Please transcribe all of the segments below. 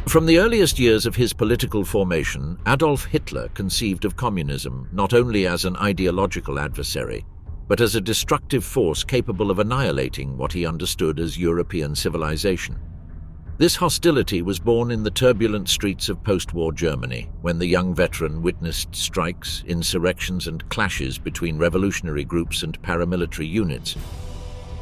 From the earliest years of his political formation, Adolf Hitler conceived of communism not only as an ideological adversary, but as a destructive force capable of annihilating what he understood as European civilization. This hostility was born in the turbulent streets of post-war Germany, when the young veteran witnessed strikes, insurrections, and clashes between revolutionary groups and paramilitary units.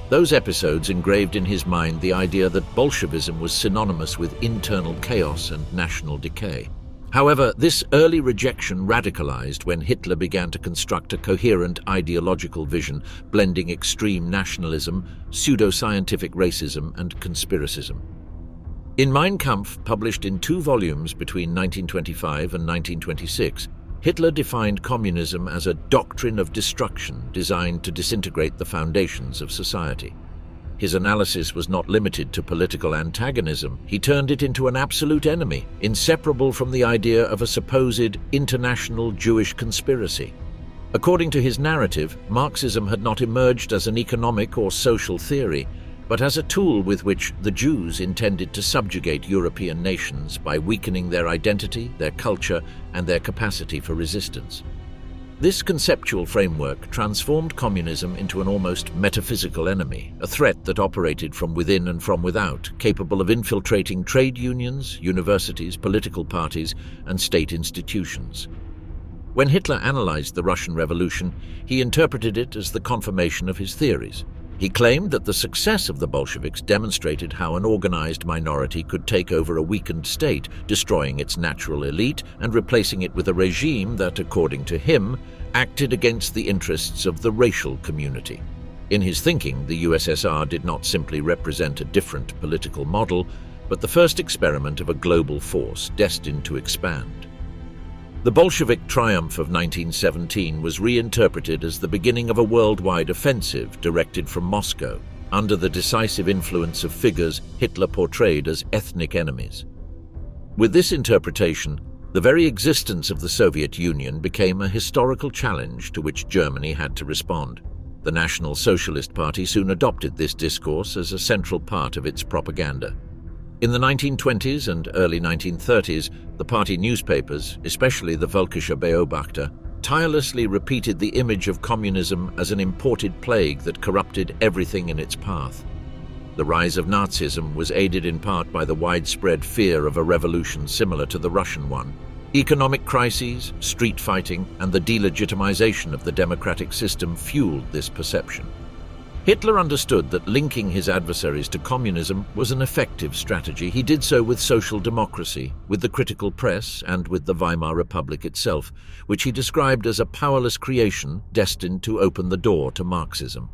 Those episodes engraved in his mind the idea that Bolshevism was synonymous with internal chaos and national decay. However, this early rejection radicalized when Hitler began to construct a coherent ideological vision, blending extreme nationalism, pseudo-scientific racism, and conspiracism. In Mein Kampf, published in 2 volumes between 1925 and 1926, Hitler defined communism as a doctrine of destruction designed to disintegrate the foundations of society. His analysis was not limited to political antagonism. He turned it into an absolute enemy, inseparable from the idea of a supposed international Jewish conspiracy. According to his narrative, Marxism had not emerged as an economic or social theory, but as a tool with which the Jews intended to subjugate European nations by weakening their identity, their culture, and their capacity for resistance. This conceptual framework transformed communism into an almost metaphysical enemy, a threat that operated from within and from without, capable of infiltrating trade unions, universities, political parties, and state institutions. When Hitler analyzed the Russian Revolution, he interpreted it as the confirmation of his theories. He claimed that the success of the Bolsheviks demonstrated how an organized minority could take over a weakened state, destroying its natural elite and replacing it with a regime that, according to him, acted against the interests of the racial community. In his thinking, the USSR did not simply represent a different political model, but the first experiment of a global force destined to expand. The Bolshevik triumph of 1917 was reinterpreted as the beginning of a worldwide offensive directed from Moscow, under the decisive influence of figures Hitler portrayed as ethnic enemies. With this interpretation, the very existence of the Soviet Union became a historical challenge to which Germany had to respond. The National Socialist Party soon adopted this discourse as a central part of its propaganda. In the 1920s and early 1930s, the party newspapers, especially the Völkischer Beobachter, tirelessly repeated the image of communism as an imported plague that corrupted everything in its path. The rise of Nazism was aided in part by the widespread fear of a revolution similar to the Russian one. Economic crises, street fighting, and the delegitimization of the democratic system fueled this perception. Hitler understood that linking his adversaries to communism was an effective strategy. He did so with social democracy, with the critical press, and with the Weimar Republic itself, which he described as a powerless creation destined to open the door to Marxism.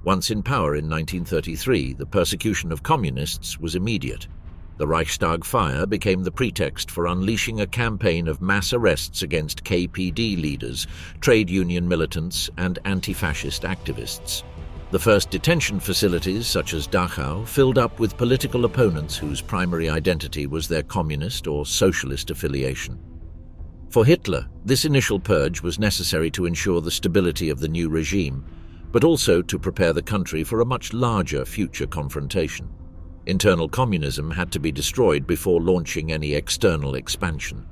Once in power in 1933, the persecution of communists was immediate. The Reichstag fire became the pretext for unleashing a campaign of mass arrests against KPD leaders, trade union militants, and anti-fascist activists. The first detention facilities, such as Dachau, filled up with political opponents whose primary identity was their communist or socialist affiliation. For Hitler, this initial purge was necessary to ensure the stability of the new regime, but also to prepare the country for a much larger future confrontation. Internal communism had to be destroyed before launching any external expansion.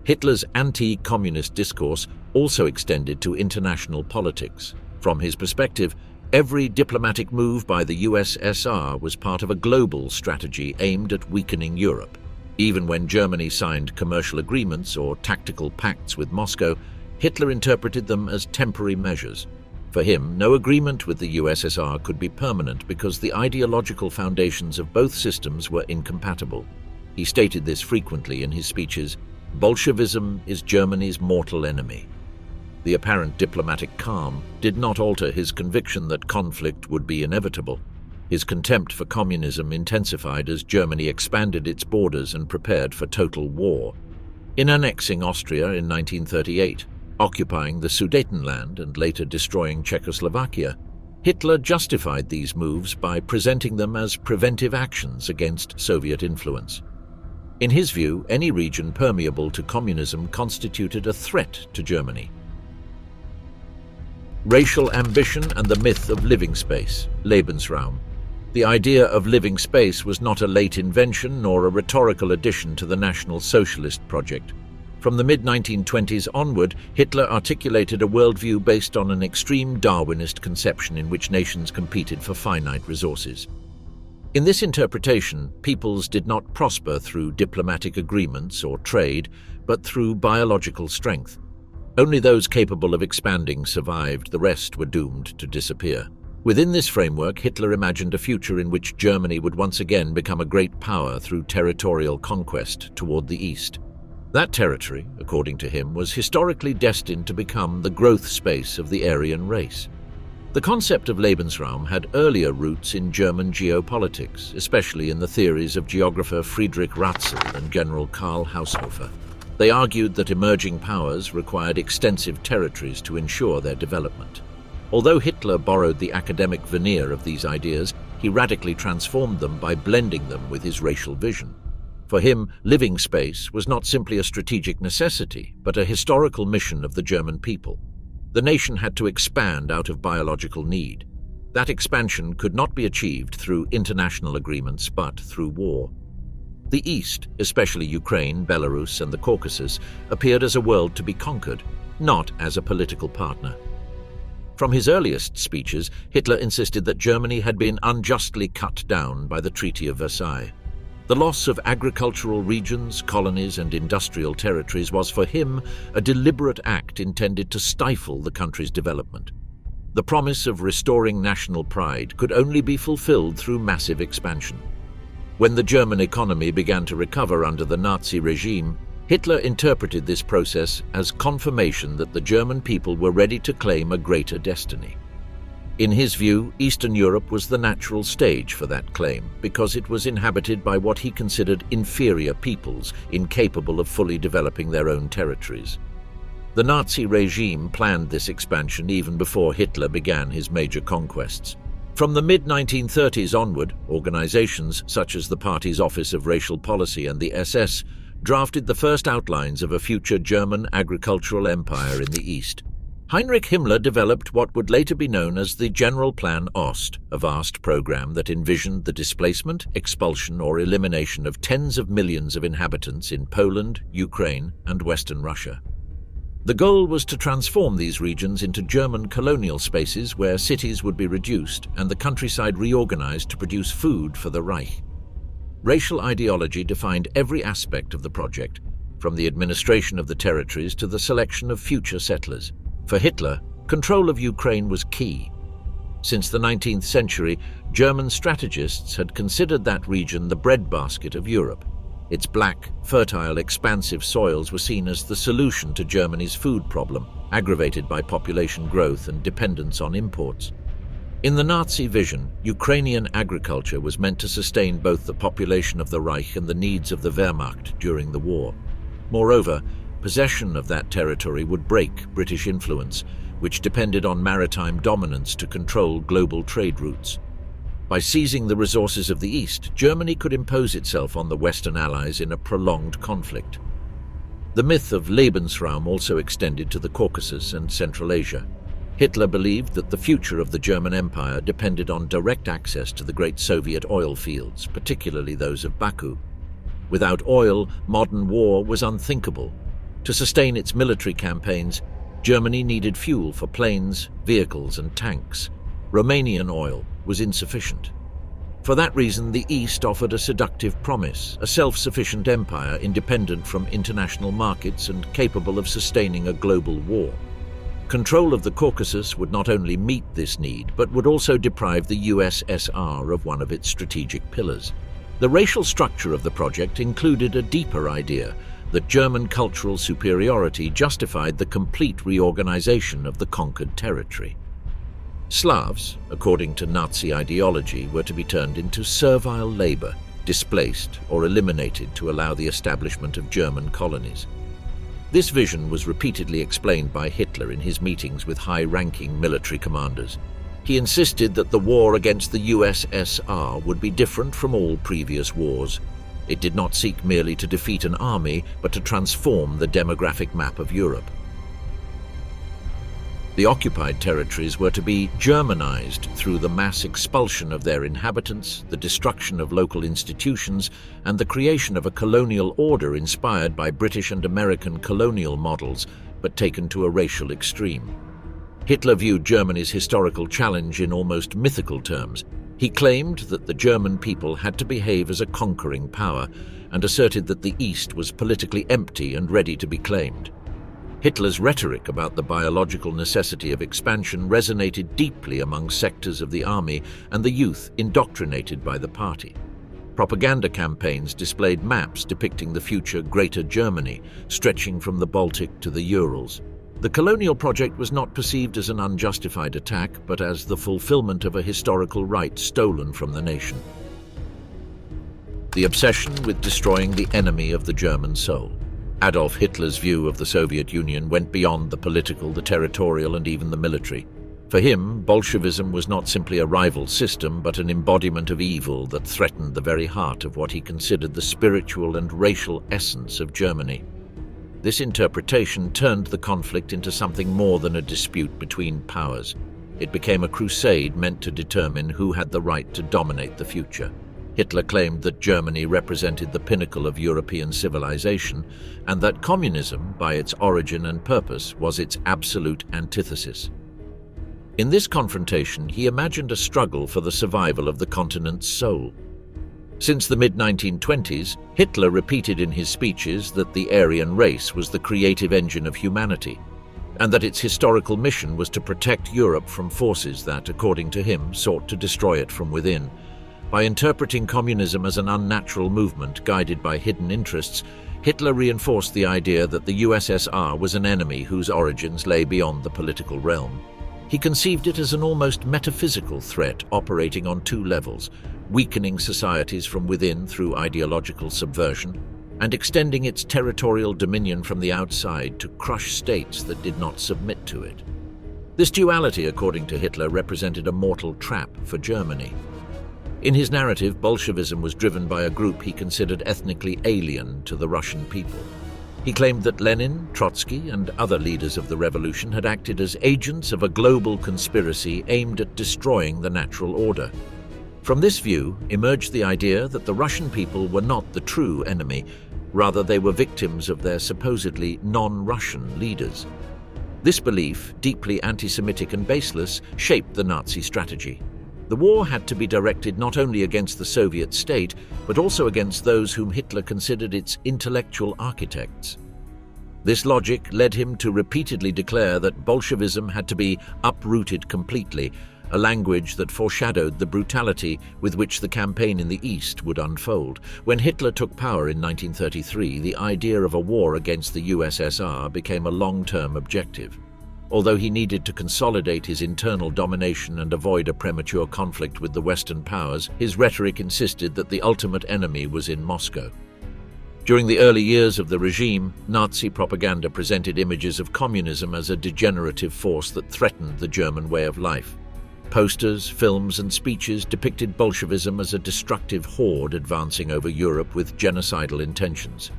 Hitler's anti-communist discourse also extended to international politics. From his perspective, every diplomatic move by the USSR was part of a global strategy aimed at weakening Europe. Even when Germany signed commercial agreements or tactical pacts with Moscow, Hitler interpreted them as temporary measures. For him, no agreement with the USSR could be permanent because the ideological foundations of both systems were incompatible. He stated this frequently in his speeches: "Bolshevism is Germany's mortal enemy." The apparent diplomatic calm did not alter his conviction that conflict would be inevitable. His contempt for communism intensified as Germany expanded its borders and prepared for total war. In annexing Austria in 1938, occupying the Sudetenland and later destroying Czechoslovakia, Hitler justified these moves by presenting them as preventive actions against Soviet influence. In his view, any region permeable to communism constituted a threat to Germany. Racial ambition and the myth of living space, Lebensraum. The idea of living space was not a late invention nor a rhetorical addition to the National Socialist project. From the mid-1920s onward, Hitler articulated a worldview based on an extreme Darwinist conception in which nations competed for finite resources. In this interpretation, peoples did not prosper through diplomatic agreements or trade, but through biological strength. Only those capable of expanding survived, the rest were doomed to disappear. Within this framework, Hitler imagined a future in which Germany would once again become a great power through territorial conquest toward the east. That territory, according to him, was historically destined to become the growth space of the Aryan race. The concept of Lebensraum had earlier roots in German geopolitics, especially in the theories of geographer Friedrich Ratzel and General Karl Haushofer. They argued that emerging powers required extensive territories to ensure their development. Although Hitler borrowed the academic veneer of these ideas, he radically transformed them by blending them with his racial vision. For him, living space was not simply a strategic necessity, but a historical mission of the German people. The nation had to expand out of biological need. That expansion could not be achieved through international agreements, but through war. The East, especially Ukraine, Belarus, and the Caucasus, appeared as a world to be conquered, not as a political partner. From his earliest speeches, Hitler insisted that Germany had been unjustly cut down by the Treaty of Versailles. The loss of agricultural regions, colonies, and industrial territories was for him a deliberate act intended to stifle the country's development. The promise of restoring national pride could only be fulfilled through massive expansion. When the German economy began to recover under the Nazi regime, Hitler interpreted this process as confirmation that the German people were ready to claim a greater destiny. In his view, Eastern Europe was the natural stage for that claim, because it was inhabited by what he considered inferior peoples, incapable of fully developing their own territories. The Nazi regime planned this expansion even before Hitler began his major conquests. From the mid-1930s onward, organizations such as the party's Office of Racial Policy and the SS drafted the first outlines of a future German agricultural empire in the East. Heinrich Himmler developed what would later be known as the General Plan Ost, a vast program that envisioned the displacement, expulsion, or elimination of tens of millions of inhabitants in Poland, Ukraine, and Western Russia. The goal was to transform these regions into German colonial spaces where cities would be reduced and the countryside reorganized to produce food for the Reich. Racial ideology defined every aspect of the project, from the administration of the territories to the selection of future settlers. For Hitler, control of Ukraine was key. Since the 19th century, German strategists had considered that region the breadbasket of Europe. Its black, fertile, expansive soils were seen as the solution to Germany's food problem, aggravated by population growth and dependence on imports. In the Nazi vision, Ukrainian agriculture was meant to sustain both the population of the Reich and the needs of the Wehrmacht during the war. Moreover, possession of that territory would break British influence, which depended on maritime dominance to control global trade routes. By seizing the resources of the East, Germany could impose itself on the Western Allies in a prolonged conflict. The myth of Lebensraum also extended to the Caucasus and Central Asia. Hitler believed that the future of the German Empire depended on direct access to the great Soviet oil fields, particularly those of Baku. Without oil, modern war was unthinkable. To sustain its military campaigns, Germany needed fuel for planes, vehicles, and tanks. Romanian oil was insufficient. For that reason, the East offered a seductive promise, a self-sufficient empire independent from international markets and capable of sustaining a global war. Control of the Caucasus would not only meet this need, but would also deprive the USSR of one of its strategic pillars. The racial structure of the project included a deeper idea that German cultural superiority justified the complete reorganization of the conquered territory. Slavs, according to Nazi ideology, were to be turned into servile labor, displaced or eliminated to allow the establishment of German colonies. This vision was repeatedly explained by Hitler in his meetings with high-ranking military commanders. He insisted that the war against the USSR would be different from all previous wars. It did not seek merely to defeat an army, but to transform the demographic map of Europe. The occupied territories were to be Germanized through the mass expulsion of their inhabitants, the destruction of local institutions, and the creation of a colonial order inspired by British and American colonial models, but taken to a racial extreme. Hitler viewed Germany's historical challenge in almost mythical terms. He claimed that the German people had to behave as a conquering power, and asserted that the East was politically empty and ready to be claimed. Hitler's rhetoric about the biological necessity of expansion resonated deeply among sectors of the army and the youth indoctrinated by the party. Propaganda campaigns displayed maps depicting the future Greater Germany, stretching from the Baltic to the Urals. The colonial project was not perceived as an unjustified attack, but as the fulfillment of a historical right stolen from the nation. The obsession with destroying the enemy of the German soul. Adolf Hitler's view of the Soviet Union went beyond the political, the territorial, and even the military. For him, Bolshevism was not simply a rival system, but an embodiment of evil that threatened the very heart of what he considered the spiritual and racial essence of Germany. This interpretation turned the conflict into something more than a dispute between powers. It became a crusade meant to determine who had the right to dominate the future. Hitler claimed that Germany represented the pinnacle of European civilization, and that communism, by its origin and purpose, was its absolute antithesis. In this confrontation, he imagined a struggle for the survival of the continent's soul. Since the mid-1920s, Hitler repeated in his speeches that the Aryan race was the creative engine of humanity, and that its historical mission was to protect Europe from forces that, according to him, sought to destroy it from within. By interpreting communism as an unnatural movement guided by hidden interests, Hitler reinforced the idea that the USSR was an enemy whose origins lay beyond the political realm. He conceived it as an almost metaphysical threat operating on two levels, weakening societies from within through ideological subversion, and extending its territorial dominion from the outside to crush states that did not submit to it. This duality, according to Hitler, represented a mortal trap for Germany. In his narrative, Bolshevism was driven by a group he considered ethnically alien to the Russian people. He claimed that Lenin, Trotsky, and other leaders of the revolution had acted as agents of a global conspiracy aimed at destroying the natural order. From this view emerged the idea that the Russian people were not the true enemy, rather they were victims of their supposedly non-Russian leaders. This belief, deeply anti-Semitic and baseless, shaped the Nazi strategy. The war had to be directed not only against the Soviet state, but also against those whom Hitler considered its intellectual architects. This logic led him to repeatedly declare that Bolshevism had to be uprooted completely, a language that foreshadowed the brutality with which the campaign in the East would unfold. When Hitler took power in 1933, the idea of a war against the USSR became a long-term objective. Although he needed to consolidate his internal domination and avoid a premature conflict with the Western powers, his rhetoric insisted that the ultimate enemy was in Moscow. During the early years of the regime, Nazi propaganda presented images of communism as a degenerative force that threatened the German way of life. Posters, films, and speeches depicted Bolshevism as a destructive horde advancing over Europe with genocidal intentions.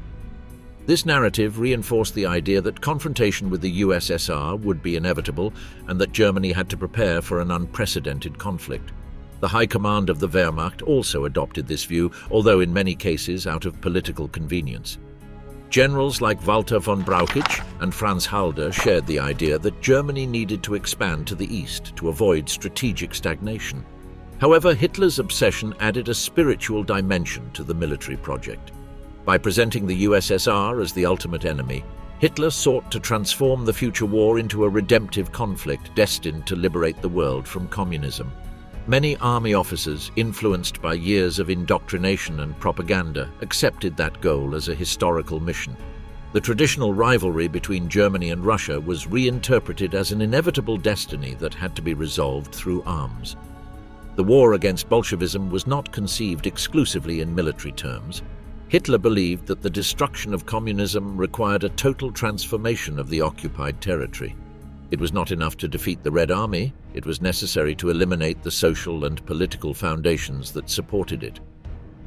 This narrative reinforced the idea that confrontation with the USSR would be inevitable and that Germany had to prepare for an unprecedented conflict. The High Command of the Wehrmacht also adopted this view, although in many cases out of political convenience. Generals like Walter von Brauchitsch and Franz Halder shared the idea that Germany needed to expand to the east to avoid strategic stagnation. However, Hitler's obsession added a spiritual dimension to the military project. By presenting the USSR as the ultimate enemy, Hitler sought to transform the future war into a redemptive conflict destined to liberate the world from communism. Many army officers, influenced by years of indoctrination and propaganda, accepted that goal as a historical mission. The traditional rivalry between Germany and Russia was reinterpreted as an inevitable destiny that had to be resolved through arms. The war against Bolshevism was not conceived exclusively in military terms. Hitler believed that the destruction of communism required a total transformation of the occupied territory. It was not enough to defeat the Red Army, it was necessary to eliminate the social and political foundations that supported it.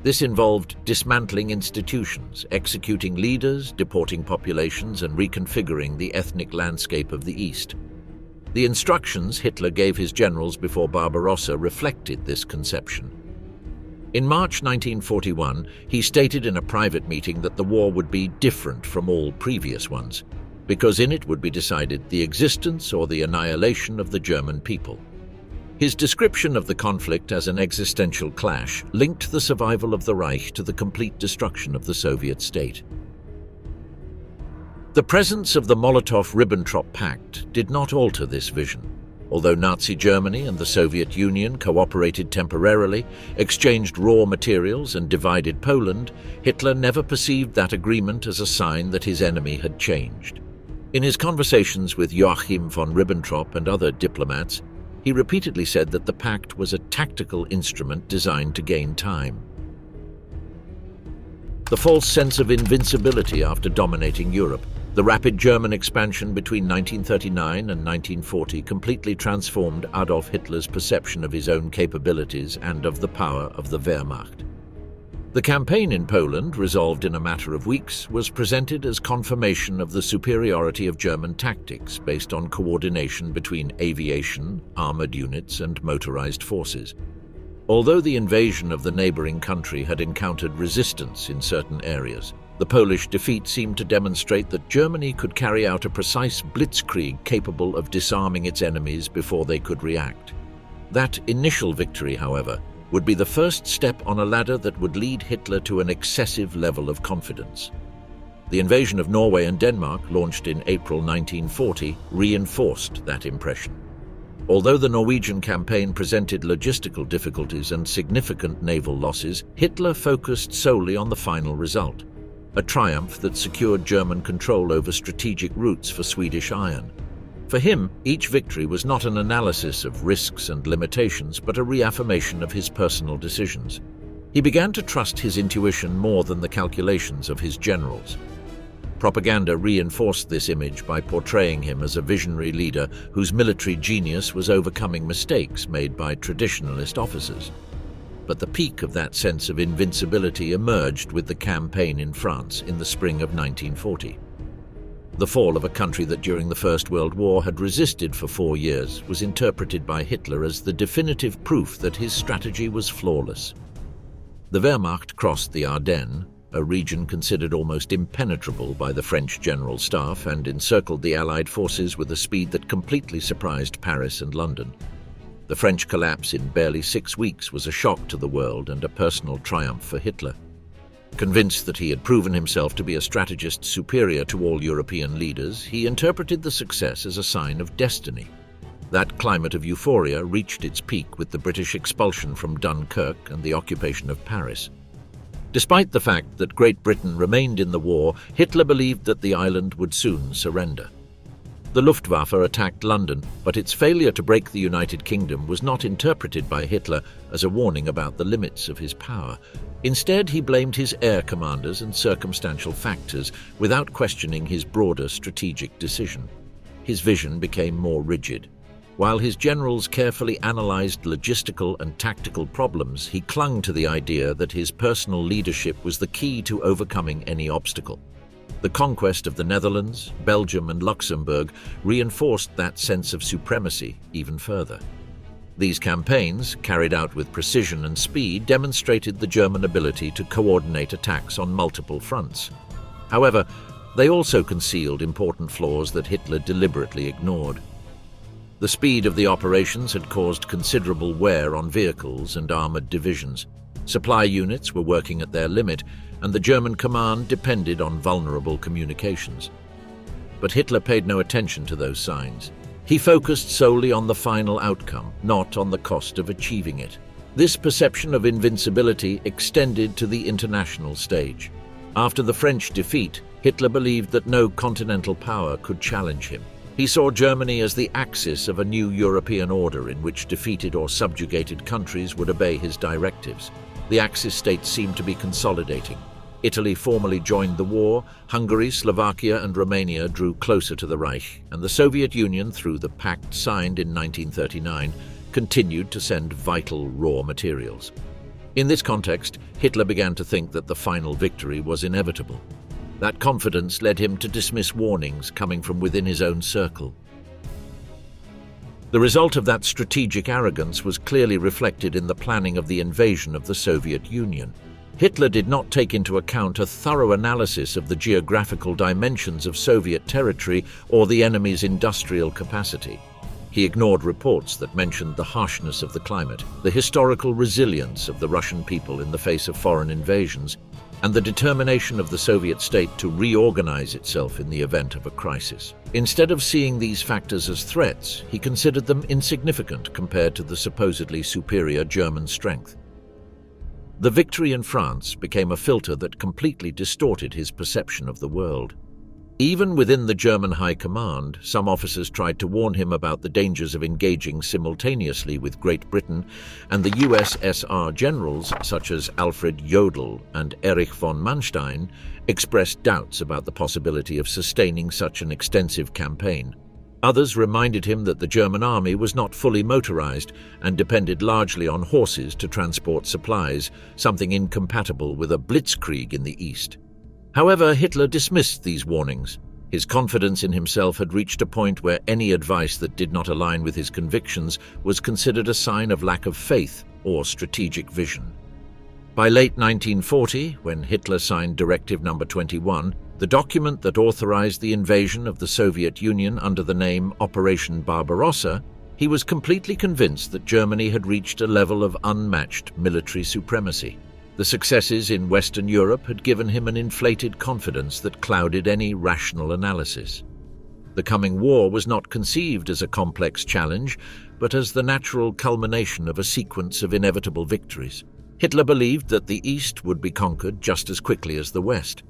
This involved dismantling institutions, executing leaders, deporting populations, and reconfiguring the ethnic landscape of the East. The instructions Hitler gave his generals before Barbarossa reflected this conception. In March 1941, he stated in a private meeting that the war would be different from all previous ones, because in it would be decided the existence or the annihilation of the German people. His description of the conflict as an existential clash linked the survival of the Reich to the complete destruction of the Soviet state. The presence of the Molotov-Ribbentrop Pact did not alter this vision. Although Nazi Germany and the Soviet Union cooperated temporarily, exchanged raw materials and divided Poland, Hitler never perceived that agreement as a sign that his enemy had changed. In his conversations with Joachim von Ribbentrop and other diplomats, he repeatedly said that the pact was a tactical instrument designed to gain time. The false sense of invincibility after dominating Europe, the rapid German expansion between 1939 and 1940 completely transformed Adolf Hitler's perception of his own capabilities and of the power of the Wehrmacht. The campaign in Poland, resolved in a matter of weeks, was presented as confirmation of the superiority of German tactics based on coordination between aviation, armored units, and motorized forces. Although the invasion of the neighboring country had encountered resistance in certain areas, the Polish defeat seemed to demonstrate that Germany could carry out a precise blitzkrieg capable of disarming its enemies before they could react. That initial victory, however, would be the first step on a ladder that would lead Hitler to an excessive level of confidence. The invasion of Norway and Denmark, launched in April 1940, reinforced that impression. Although the Norwegian campaign presented logistical difficulties and significant naval losses, Hitler focused solely on the final result, a triumph that secured German control over strategic routes for Swedish iron. For him, each victory was not an analysis of risks and limitations, but a reaffirmation of his personal decisions. He began to trust his intuition more than the calculations of his generals. Propaganda reinforced this image by portraying him as a visionary leader whose military genius was overcoming mistakes made by traditionalist officers. But the peak of that sense of invincibility emerged with the campaign in France in the spring of 1940. The fall of a country that during the First World War had resisted for 4 years was interpreted by Hitler as the definitive proof that his strategy was flawless. The Wehrmacht crossed the Ardennes, a region considered almost impenetrable by the French General Staff, and encircled the Allied forces with a speed that completely surprised Paris and London. The French collapse in barely 6 weeks was a shock to the world and a personal triumph for Hitler. Convinced that he had proven himself to be a strategist superior to all European leaders, he interpreted the success as a sign of destiny. That climate of euphoria reached its peak with the British expulsion from Dunkirk and the occupation of Paris. Despite the fact that Great Britain remained in the war, Hitler believed that the island would soon surrender. The Luftwaffe attacked London, but its failure to break the United Kingdom was not interpreted by Hitler as a warning about the limits of his power. Instead, he blamed his air commanders and circumstantial factors without questioning his broader strategic decision. His vision became more rigid. While his generals carefully analyzed logistical and tactical problems, he clung to the idea that his personal leadership was the key to overcoming any obstacle. The conquest of the Netherlands, Belgium, and Luxembourg reinforced that sense of supremacy even further. These campaigns, carried out with precision and speed, demonstrated the German ability to coordinate attacks on multiple fronts. However, they also concealed important flaws that Hitler deliberately ignored. The speed of the operations had caused considerable wear on vehicles and armored divisions. Supply units were working at their limit, and the German command depended on vulnerable communications. But Hitler paid no attention to those signs. He focused solely on the final outcome, not on the cost of achieving it. This perception of invincibility extended to the international stage. After the French defeat, Hitler believed that no continental power could challenge him. He saw Germany as the axis of a new European order in which defeated or subjugated countries would obey his directives. The Axis states seemed to be consolidating. Italy formally joined the war, Hungary, Slovakia, and Romania drew closer to the Reich, and the Soviet Union, through the pact signed in 1939, continued to send vital raw materials. In this context, Hitler began to think that the final victory was inevitable. That confidence led him to dismiss warnings coming from within his own circle. The result of that strategic arrogance was clearly reflected in the planning of the invasion of the Soviet Union. Hitler did not take into account a thorough analysis of the geographical dimensions of Soviet territory or the enemy's industrial capacity. He ignored reports that mentioned the harshness of the climate, the historical resilience of the Russian people in the face of foreign invasions, and the determination of the Soviet state to reorganize itself in the event of a crisis. Instead of seeing these factors as threats, he considered them insignificant compared to the supposedly superior German strength. The victory in France became a filter that completely distorted his perception of the world. Even within the German high command, some officers tried to warn him about the dangers of engaging simultaneously with Great Britain, and the USSR generals such as Alfred Jodl and Erich von Manstein expressed doubts about the possibility of sustaining such an extensive campaign. Others reminded him that the German army was not fully motorized and depended largely on horses to transport supplies, something incompatible with a blitzkrieg in the east. However, Hitler dismissed these warnings. His confidence in himself had reached a point where any advice that did not align with his convictions was considered a sign of lack of faith or strategic vision. By late 1940, when Hitler signed Directive No. 21, the document that authorized the invasion of the Soviet Union under the name Operation Barbarossa, he was completely convinced that Germany had reached a level of unmatched military supremacy. The successes in Western Europe had given him an inflated confidence that clouded any rational analysis. The coming war was not conceived as a complex challenge, but as the natural culmination of a sequence of inevitable victories. Hitler believed that the East would be conquered just as quickly as the West.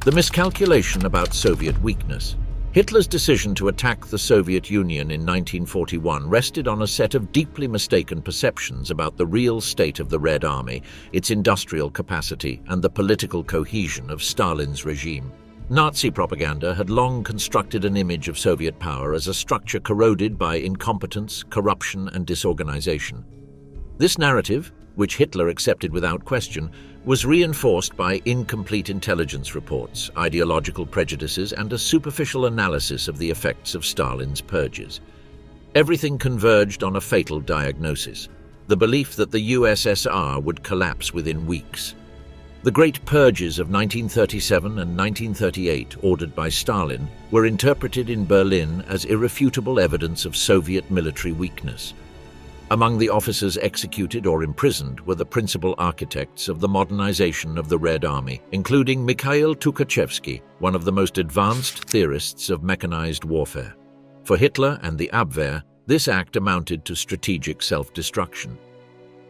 The miscalculation about Soviet weakness. Hitler's decision to attack the Soviet Union in 1941 rested on a set of deeply mistaken perceptions about the real state of the Red Army, its industrial capacity, and the political cohesion of Stalin's regime. Nazi propaganda had long constructed an image of Soviet power as a structure corroded by incompetence, corruption, and disorganization. This narrative, which Hitler accepted without question, was reinforced by incomplete intelligence reports, ideological prejudices, and a superficial analysis of the effects of Stalin's purges. Everything converged on a fatal diagnosis: the belief that the USSR would collapse within weeks. The great purges of 1937 and 1938, ordered by Stalin, were interpreted in Berlin as irrefutable evidence of Soviet military weakness. Among the officers executed or imprisoned were the principal architects of the modernization of the Red Army, including Mikhail Tukhachevsky, one of the most advanced theorists of mechanized warfare. For Hitler and the Abwehr, this act amounted to strategic self-destruction.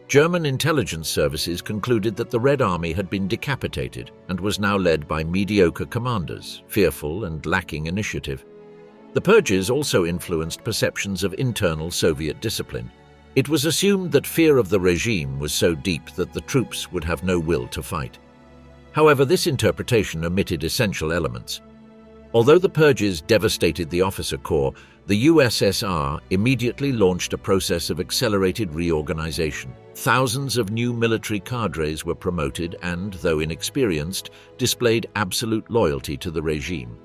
German intelligence services concluded that the Red Army had been decapitated and was now led by mediocre commanders, fearful and lacking initiative. The purges also influenced perceptions of internal Soviet discipline. It was assumed that fear of the regime was so deep that the troops would have no will to fight. However, this interpretation omitted essential elements. Although the purges devastated the officer corps, the USSR immediately launched a process of accelerated reorganization. Thousands of new military cadres were promoted and, though inexperienced, displayed absolute loyalty to the regime.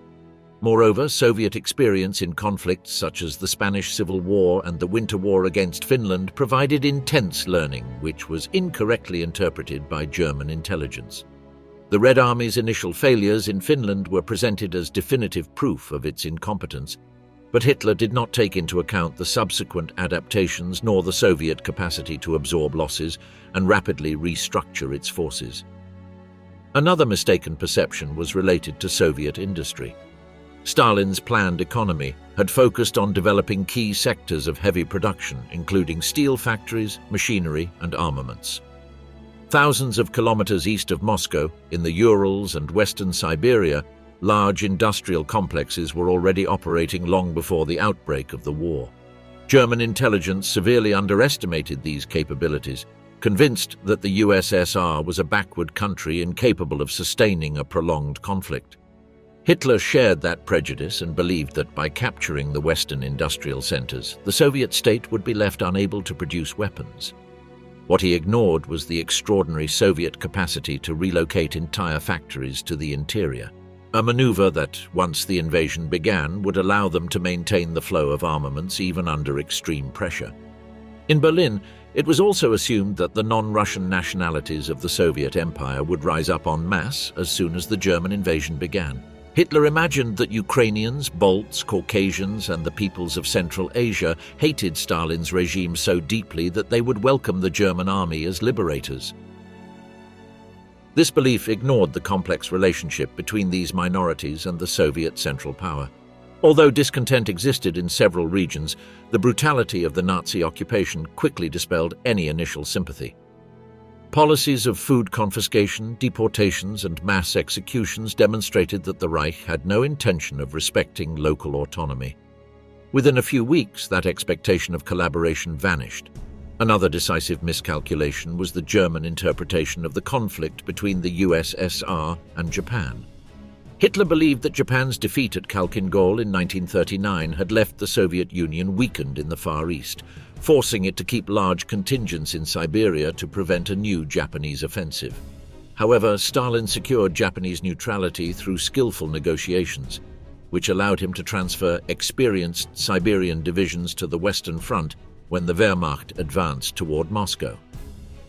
Moreover, Soviet experience in conflicts such as the Spanish Civil War and the Winter War against Finland provided intense learning, which was incorrectly interpreted by German intelligence. The Red Army's initial failures in Finland were presented as definitive proof of its incompetence, but Hitler did not take into account the subsequent adaptations nor the Soviet capacity to absorb losses and rapidly restructure its forces. Another mistaken perception was related to Soviet industry. Stalin's planned economy had focused on developing key sectors of heavy production, including steel factories, machinery, and armaments. Thousands of kilometers east of Moscow, in the Urals and western Siberia, large industrial complexes were already operating long before the outbreak of the war. German intelligence severely underestimated these capabilities, convinced that the USSR was a backward country incapable of sustaining a prolonged conflict. Hitler shared that prejudice and believed that by capturing the Western industrial centers, the Soviet state would be left unable to produce weapons. What he ignored was the extraordinary Soviet capacity to relocate entire factories to the interior. a maneuver that, once the invasion began, would allow them to maintain the flow of armaments even under extreme pressure. In Berlin, it was also assumed that the non-Russian nationalities of the Soviet Empire would rise up en masse as soon as the German invasion began. Hitler imagined that Ukrainians, Balts, Caucasians, and the peoples of Central Asia hated Stalin's regime so deeply that they would welcome the German army as liberators. This belief ignored the complex relationship between these minorities and the Soviet central power. Although discontent existed in several regions, the brutality of the Nazi occupation quickly dispelled any initial sympathy. Policies of food confiscation, deportations, and mass executions demonstrated that the Reich had no intention of respecting local autonomy. Within a few weeks, that expectation of collaboration vanished. Another decisive miscalculation was the German interpretation of the conflict between the USSR and Japan. Hitler believed that Japan's defeat at Khalkhin Gol in 1939 had left the Soviet Union weakened in the Far East, forcing it to keep large contingents in Siberia to prevent a new Japanese offensive. However, Stalin secured Japanese neutrality through skillful negotiations, which allowed him to transfer experienced Siberian divisions to the Western Front when the Wehrmacht advanced toward Moscow.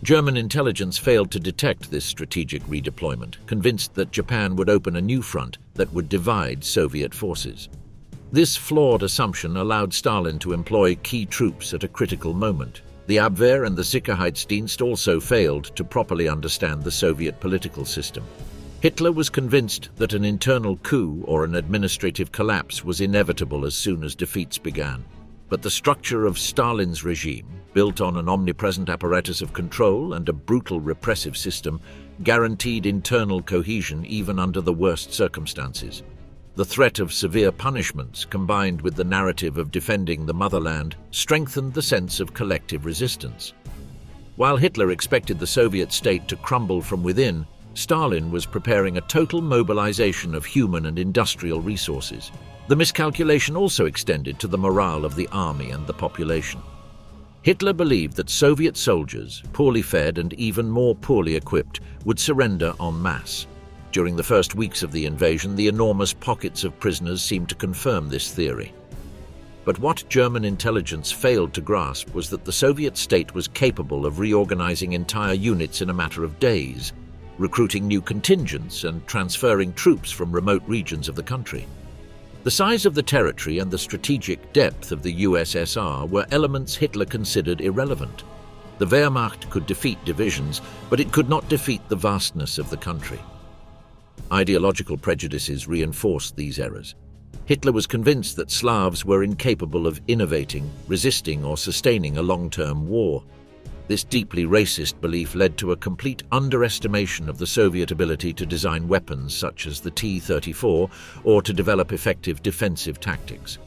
German intelligence failed to detect this strategic redeployment, convinced that Japan would open a new front that would divide Soviet forces. This flawed assumption allowed Stalin to employ key troops at a critical moment. The Abwehr and the Sicherheitsdienst also failed to properly understand the Soviet political system. Hitler was convinced that an internal coup or an administrative collapse was inevitable as soon as defeats began. But the structure of Stalin's regime, built on an omnipresent apparatus of control and a brutal repressive system, guaranteed internal cohesion even under the worst circumstances. The threat of severe punishments, combined with the narrative of defending the motherland, strengthened the sense of collective resistance. While Hitler expected the Soviet state to crumble from within, Stalin was preparing a total mobilization of human and industrial resources. The miscalculation also extended to the morale of the army and the population. Hitler believed that Soviet soldiers, poorly fed and even more poorly equipped, would surrender en masse. During the first weeks of the invasion, the enormous pockets of prisoners seemed to confirm this theory. But what German intelligence failed to grasp was that the Soviet state was capable of reorganizing entire units in a matter of days, recruiting new contingents and transferring troops from remote regions of the country. The size of the territory and the strategic depth of the USSR were elements Hitler considered irrelevant. The Wehrmacht could defeat divisions, but it could not defeat the vastness of the country. Ideological prejudices reinforced these errors. Hitler was convinced that Slavs were incapable of innovating, resisting, or sustaining a long-term war. This deeply racist belief led to a complete underestimation of the Soviet ability to design weapons such as the T-34 or to develop effective defensive tactics.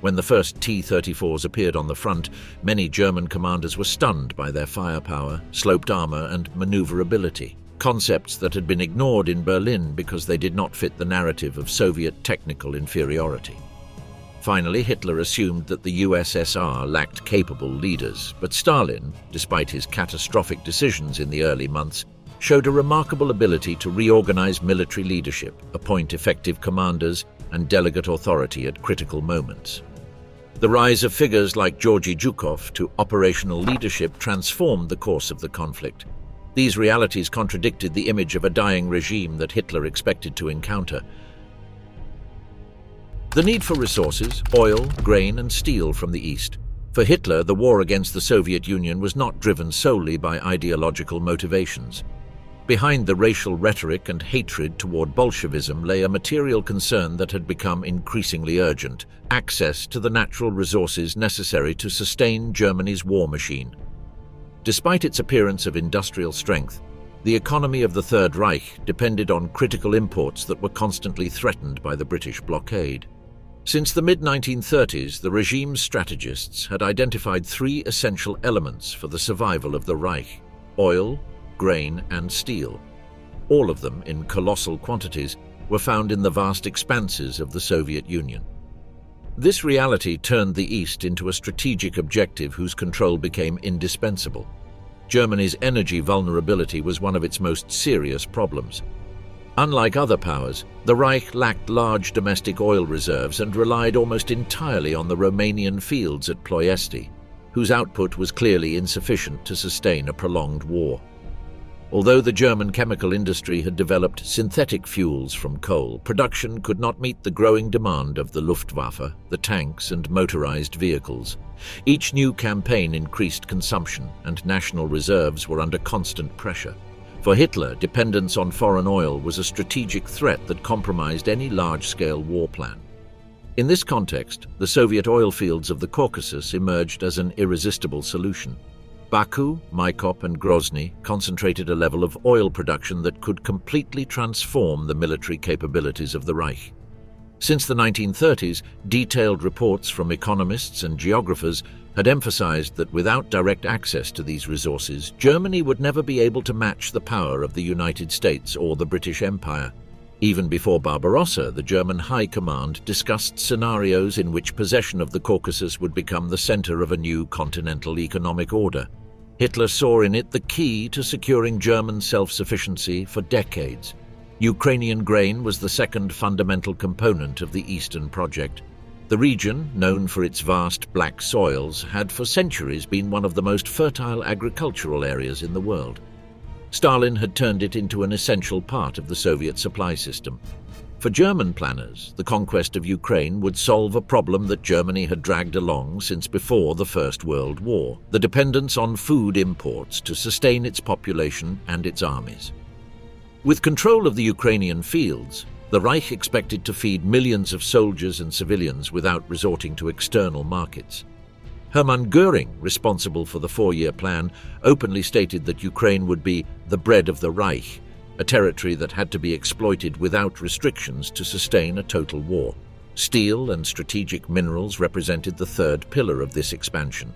When the first T-34s appeared on the front, many German commanders were stunned by their firepower, sloped armor, and maneuverability, concepts that had been ignored in Berlin because they did not fit the narrative of Soviet technical inferiority. Finally, Hitler assumed that the USSR lacked capable leaders, but Stalin, despite his catastrophic decisions in the early months, showed a remarkable ability to reorganize military leadership, appoint effective commanders, and delegate authority at critical moments. The rise of figures like Georgy Zhukov to operational leadership transformed the course of the conflict. These realities contradicted the image of a dying regime that Hitler expected to encounter. The need for resources, oil, grain, and steel from the East. For Hitler, the war against the Soviet Union was not driven solely by ideological motivations. Behind the racial rhetoric and hatred toward Bolshevism lay a material concern that had become increasingly urgent: access to the natural resources necessary to sustain Germany's war machine. Despite its appearance of industrial strength, the economy of the Third Reich depended on critical imports that were constantly threatened by the British blockade. Since the mid-1930s, the regime's strategists had identified three essential elements for the survival of the Reich: oil, grain, and steel. All of them, in colossal quantities, were found in the vast expanses of the Soviet Union. This reality turned the East into a strategic objective whose control became indispensable. Germany's energy vulnerability was one of its most serious problems. Unlike other powers, the Reich lacked large domestic oil reserves and relied almost entirely on the Romanian fields at Ploiesti, whose output was clearly insufficient to sustain a prolonged war. Although the German chemical industry had developed synthetic fuels from coal, production could not meet the growing demand of the Luftwaffe, the tanks and motorized vehicles. Each new campaign increased consumption, and national reserves were under constant pressure. For Hitler, dependence on foreign oil was a strategic threat that compromised any large-scale war plan. In this context, the Soviet oil fields of the Caucasus emerged as an irresistible solution. Baku, Maikop and Grozny concentrated a level of oil production that could completely transform the military capabilities of the Reich. Since the 1930s, detailed reports from economists and geographers had emphasized that without direct access to these resources, Germany would never be able to match the power of the United States or the British Empire. Even before Barbarossa, the German High Command discussed scenarios in which possession of the Caucasus would become the center of a new continental economic order. Hitler saw in it the key to securing German self-sufficiency for decades. Ukrainian grain was the second fundamental component of the Eastern Project. The region, known for its vast black soils, had for centuries been one of the most fertile agricultural areas in the world. Stalin had turned it into an essential part of the Soviet supply system. For German planners, the conquest of Ukraine would solve a problem that Germany had dragged along since before the First World War: the dependence on food imports to sustain its population and its armies. With control of the Ukrainian fields, the Reich expected to feed millions of soldiers and civilians without resorting to external markets. Hermann Göring, responsible for the four-year plan, openly stated that Ukraine would be the bread of the Reich, a territory that had to be exploited without restrictions to sustain a total war. Steel and strategic minerals represented the third pillar of this expansion.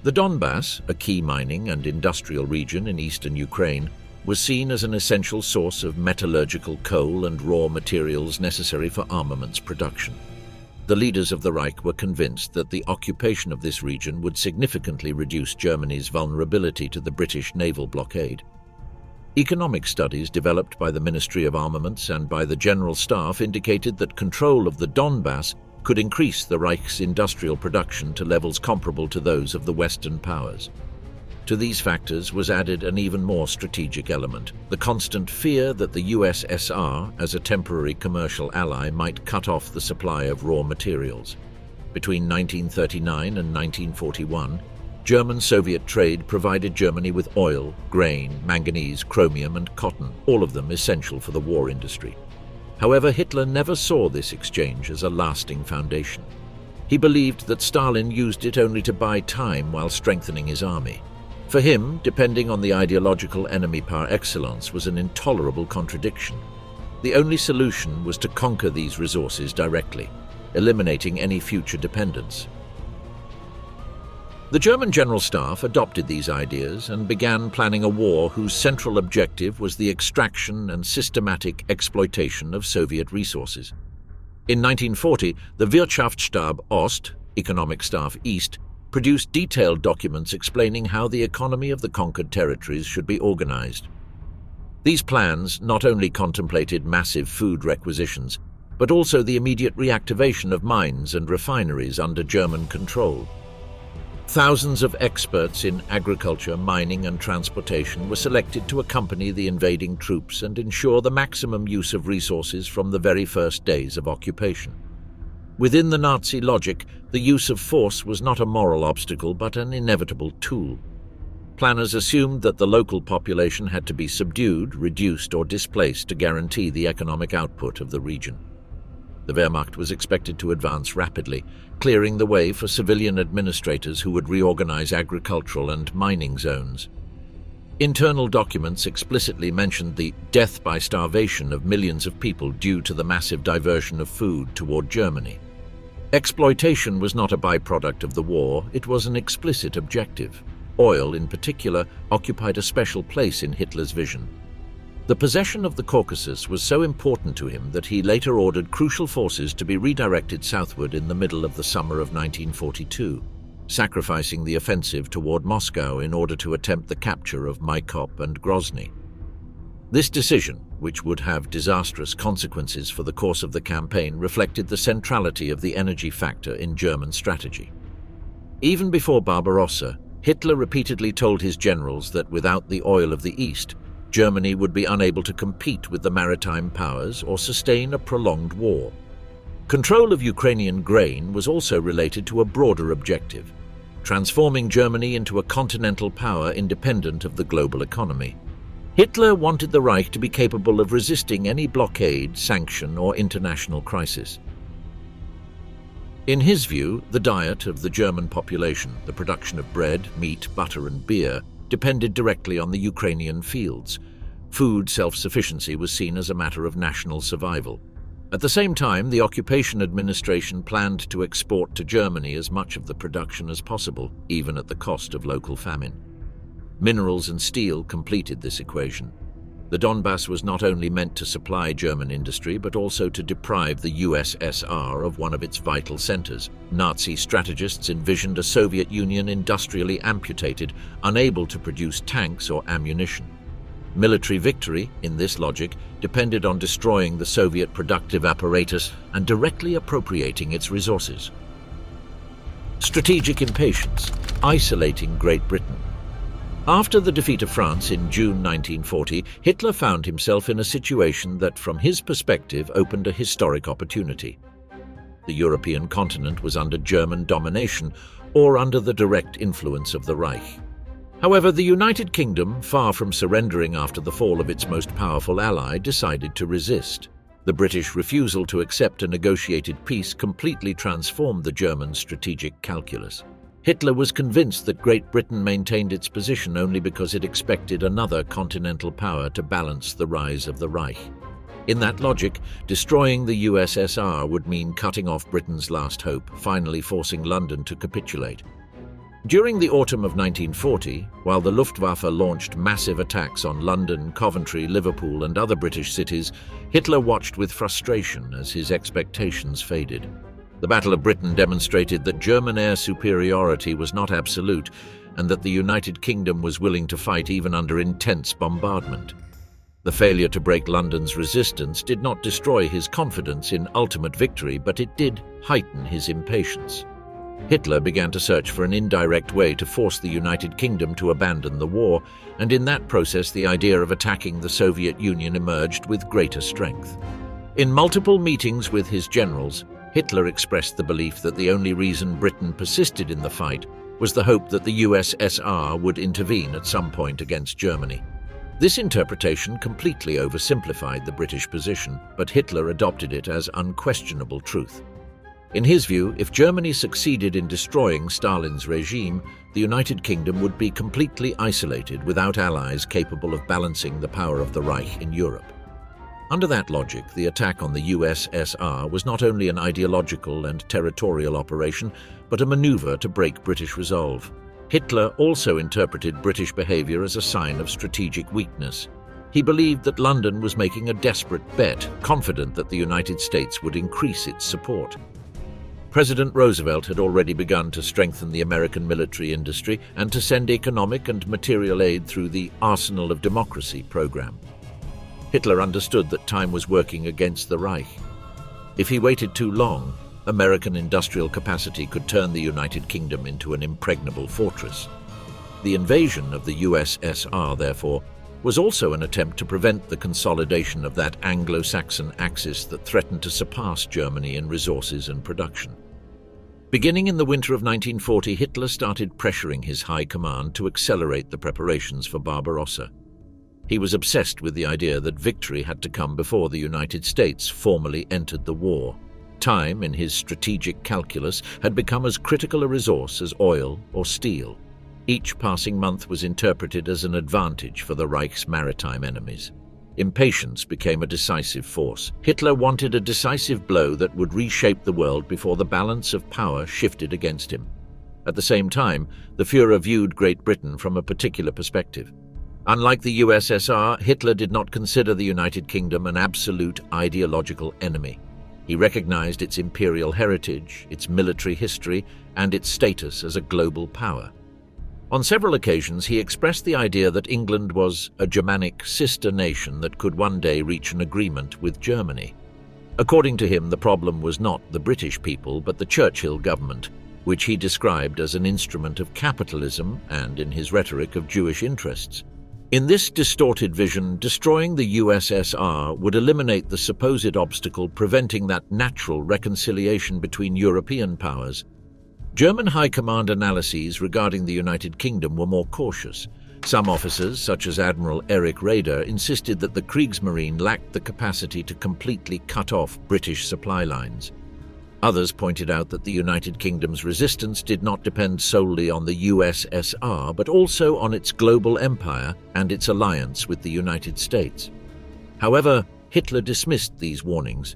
The Donbass, a key mining and industrial region in eastern Ukraine, was seen as an essential source of metallurgical coal and raw materials necessary for armaments production. The leaders of the Reich were convinced that the occupation of this region would significantly reduce Germany's vulnerability to the British naval blockade. Economic studies developed by the Ministry of Armaments and by the General Staff indicated that control of the Donbass could increase the Reich's industrial production to levels comparable to those of the Western powers. To these factors was added an even more strategic element: the constant fear that the USSR, as a temporary commercial ally, might cut off the supply of raw materials. Between 1939 and 1941, German-Soviet trade provided Germany with oil, grain, manganese, chromium and cotton, all of them essential for the war industry. However, Hitler never saw this exchange as a lasting foundation. He believed that Stalin used it only to buy time while strengthening his army. For him, depending on the ideological enemy par excellence was an intolerable contradiction. The only solution was to conquer these resources directly, eliminating any future dependence. The German General Staff adopted these ideas and began planning a war whose central objective was the extraction and systematic exploitation of Soviet resources. In 1940, the Wirtschaftsstab Ost, Economic Staff East, produced detailed documents explaining how the economy of the conquered territories should be organized. These plans not only contemplated massive food requisitions, but also the immediate reactivation of mines and refineries under German control. Thousands of experts in agriculture, mining and transportation were selected to accompany the invading troops and ensure the maximum use of resources from the very first days of occupation. Within the Nazi logic, the use of force was not a moral obstacle but an inevitable tool. Planners assumed that the local population had to be subdued, reduced or displaced to guarantee the economic output of the region. The Wehrmacht was expected to advance rapidly, clearing the way for civilian administrators who would reorganize agricultural and mining zones. Internal documents explicitly mentioned the death by starvation of millions of people due to the massive diversion of food toward Germany. Exploitation was not a byproduct of the war, it was an explicit objective. Oil, in particular, occupied a special place in Hitler's vision. The possession of the Caucasus was so important to him that he later ordered crucial forces to be redirected southward in the middle of the summer of 1942, sacrificing the offensive toward Moscow in order to attempt the capture of Maikop and Grozny. This decision, which would have disastrous consequences for the course of the campaign, reflected the centrality of the energy factor in German strategy. Even before Barbarossa, Hitler repeatedly told his generals that without the oil of the East, Germany would be unable to compete with the maritime powers or sustain a prolonged war. Control of Ukrainian grain was also related to a broader objective: transforming Germany into a continental power independent of the global economy. Hitler wanted the Reich to be capable of resisting any blockade, sanction, or international crisis. In his view, the diet of the German population, the production of bread, meat, butter, and beer, depended directly on the Ukrainian fields. Food self-sufficiency was seen as a matter of national survival. At the same time, the occupation administration planned to export to Germany as much of the production as possible, even at the cost of local famine. Minerals and steel completed this equation. The Donbass was not only meant to supply German industry, but also to deprive the USSR of one of its vital centers. Nazi strategists envisioned a Soviet Union industrially amputated, unable to produce tanks or ammunition. Military victory, in this logic, depended on destroying the Soviet productive apparatus and directly appropriating its resources. Strategic impatience, isolating Great Britain. After the defeat of France in June 1940, Hitler found himself in a situation that, from his perspective, opened a historic opportunity. The European continent was under German domination or under the direct influence of the Reich. However, the United Kingdom, far from surrendering after the fall of its most powerful ally, decided to resist. The British refusal to accept a negotiated peace completely transformed the German strategic calculus. Hitler was convinced that Great Britain maintained its position only because it expected another continental power to balance the rise of the Reich. In that logic, destroying the USSR would mean cutting off Britain's last hope, finally forcing London to capitulate. During the autumn of 1940, while the Luftwaffe launched massive attacks on London, Coventry, Liverpool, and other British cities, Hitler watched with frustration as his expectations faded. The Battle of Britain demonstrated that German air superiority was not absolute, and that the United Kingdom was willing to fight even under intense bombardment. The failure to break London's resistance did not destroy his confidence in ultimate victory, but it did heighten his impatience. Hitler began to search for an indirect way to force the United Kingdom to abandon the war, and in that process the idea of attacking the Soviet Union emerged with greater strength. In multiple meetings with his generals, Hitler expressed the belief that the only reason Britain persisted in the fight was the hope that the USSR would intervene at some point against Germany. This interpretation completely oversimplified the British position, but Hitler adopted it as unquestionable truth. In his view, if Germany succeeded in destroying Stalin's regime, the United Kingdom would be completely isolated without allies capable of balancing the power of the Reich in Europe. Under that logic, the attack on the USSR was not only an ideological and territorial operation, but a maneuver to break British resolve. Hitler also interpreted British behavior as a sign of strategic weakness. He believed that London was making a desperate bet, confident that the United States would increase its support. President Roosevelt had already begun to strengthen the American military industry and to send economic and material aid through the Arsenal of Democracy program. Hitler understood that time was working against the Reich. If he waited too long, American industrial capacity could turn the United Kingdom into an impregnable fortress. The invasion of the USSR, therefore, was also an attempt to prevent the consolidation of that Anglo-Saxon axis that threatened to surpass Germany in resources and production. Beginning in the winter of 1940, Hitler started pressuring his high command to accelerate the preparations for Barbarossa. He was obsessed with the idea that victory had to come before the United States formally entered the war. Time, in his strategic calculus, had become as critical a resource as oil or steel. Each passing month was interpreted as an advantage for the Reich's maritime enemies. Impatience became a decisive force. Hitler wanted a decisive blow that would reshape the world before the balance of power shifted against him. At the same time, the Führer viewed Great Britain from a particular perspective. Unlike the USSR, Hitler did not consider the United Kingdom an absolute ideological enemy. He recognized its imperial heritage, its military history, and its status as a global power. On several occasions, he expressed the idea that England was a Germanic sister nation that could one day reach an agreement with Germany. According to him, the problem was not the British people, but the Churchill government, which he described as an instrument of capitalism and, in his rhetoric, of Jewish interests. In this distorted vision, destroying the USSR would eliminate the supposed obstacle preventing that natural reconciliation between European powers. German high command analyses regarding the United Kingdom were more cautious. Some officers, such as Admiral Erich Raeder, insisted that the Kriegsmarine lacked the capacity to completely cut off British supply lines. Others pointed out that the United Kingdom's resistance did not depend solely on the USSR, but also on its global empire and its alliance with the United States. However, Hitler dismissed these warnings.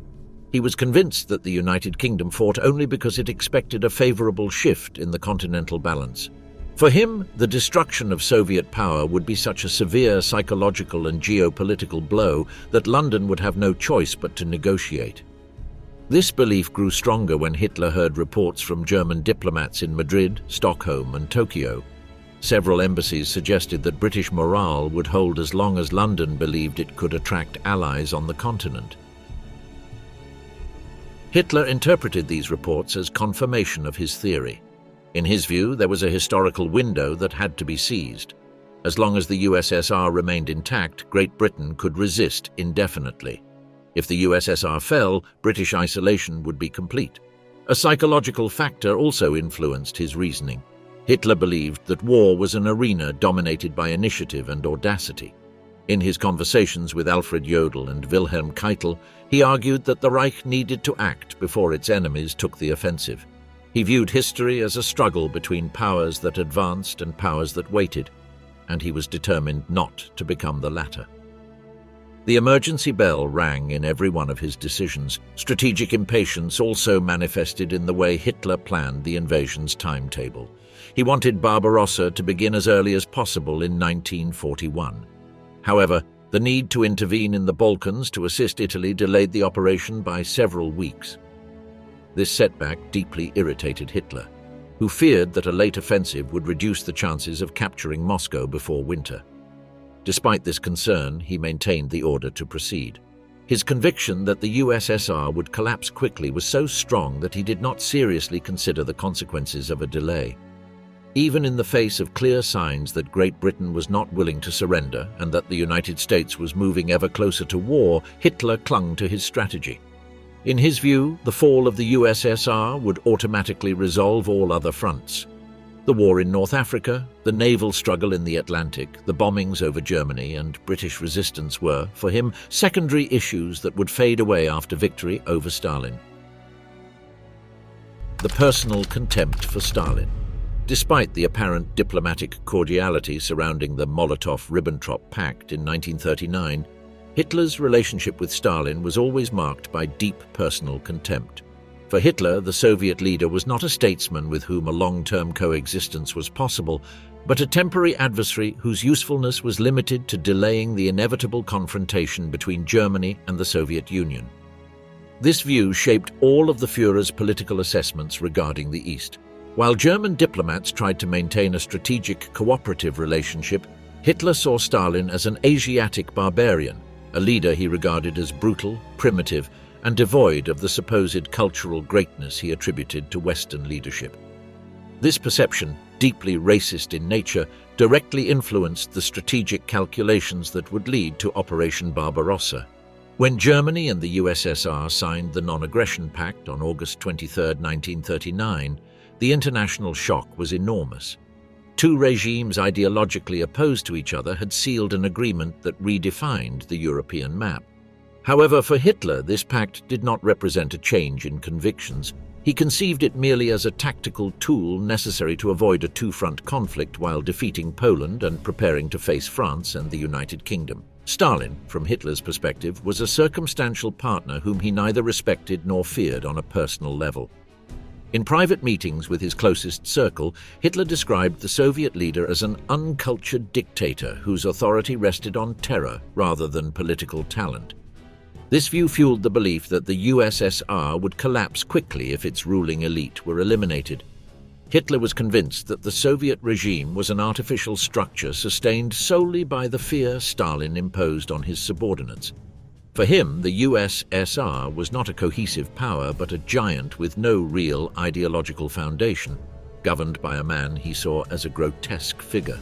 He was convinced that the United Kingdom fought only because it expected a favorable shift in the continental balance. For him, the destruction of Soviet power would be such a severe psychological and geopolitical blow that London would have no choice but to negotiate. This belief grew stronger when Hitler heard reports from German diplomats in Madrid, Stockholm, and Tokyo. Several embassies suggested that British morale would hold as long as London believed it could attract allies on the continent. Hitler interpreted these reports as confirmation of his theory. In his view, there was a historical window that had to be seized. As long as the USSR remained intact, Great Britain could resist indefinitely. If the USSR fell, British isolation would be complete. A psychological factor also influenced his reasoning. Hitler believed that war was an arena dominated by initiative and audacity. In his conversations with Alfred Jodl and Wilhelm Keitel, he argued that the Reich needed to act before its enemies took the offensive. He viewed history as a struggle between powers that advanced and powers that waited, and he was determined not to become the latter. The emergency bell rang in every one of his decisions. Strategic impatience also manifested in the way Hitler planned the invasion's timetable. He wanted Barbarossa to begin as early as possible in 1941. However, the need to intervene in the Balkans to assist Italy delayed the operation by several weeks. This setback deeply irritated Hitler, who feared that a late offensive would reduce the chances of capturing Moscow before winter. Despite this concern, he maintained the order to proceed. His conviction that the USSR would collapse quickly was so strong that he did not seriously consider the consequences of a delay. Even in the face of clear signs that Great Britain was not willing to surrender and that the United States was moving ever closer to war, Hitler clung to his strategy. In his view, the fall of the USSR would automatically resolve all other fronts. The war in North Africa, the naval struggle in the Atlantic, the bombings over Germany, and British resistance were, for him, secondary issues that would fade away after victory over Stalin. The personal contempt for Stalin. Despite the apparent diplomatic cordiality surrounding the Molotov-Ribbentrop Pact in 1939, Hitler's relationship with Stalin was always marked by deep personal contempt. For Hitler, the Soviet leader was not a statesman with whom a long-term coexistence was possible, but a temporary adversary whose usefulness was limited to delaying the inevitable confrontation between Germany and the Soviet Union. This view shaped all of the Führer's political assessments regarding the East. While German diplomats tried to maintain a strategic cooperative relationship, Hitler saw Stalin as an Asiatic barbarian, a leader he regarded as brutal, primitive, and devoid of the supposed cultural greatness he attributed to Western leadership. This perception, deeply racist in nature, directly influenced the strategic calculations that would lead to Operation Barbarossa. When Germany and the USSR signed the Non-Aggression Pact on August 23, 1939, the international shock was enormous. Two regimes ideologically opposed to each other had sealed an agreement that redefined the European map. However, for Hitler, this pact did not represent a change in convictions. He conceived it merely as a tactical tool necessary to avoid a two-front conflict while defeating Poland and preparing to face France and the United Kingdom. Stalin, from Hitler's perspective, was a circumstantial partner whom he neither respected nor feared on a personal level. In private meetings with his closest circle, Hitler described the Soviet leader as an uncultured dictator whose authority rested on terror rather than political talent. This view fueled the belief that the USSR would collapse quickly if its ruling elite were eliminated. Hitler was convinced that the Soviet regime was an artificial structure sustained solely by the fear Stalin imposed on his subordinates. For him, the USSR was not a cohesive power, but a giant with no real ideological foundation, governed by a man he saw as a grotesque figure.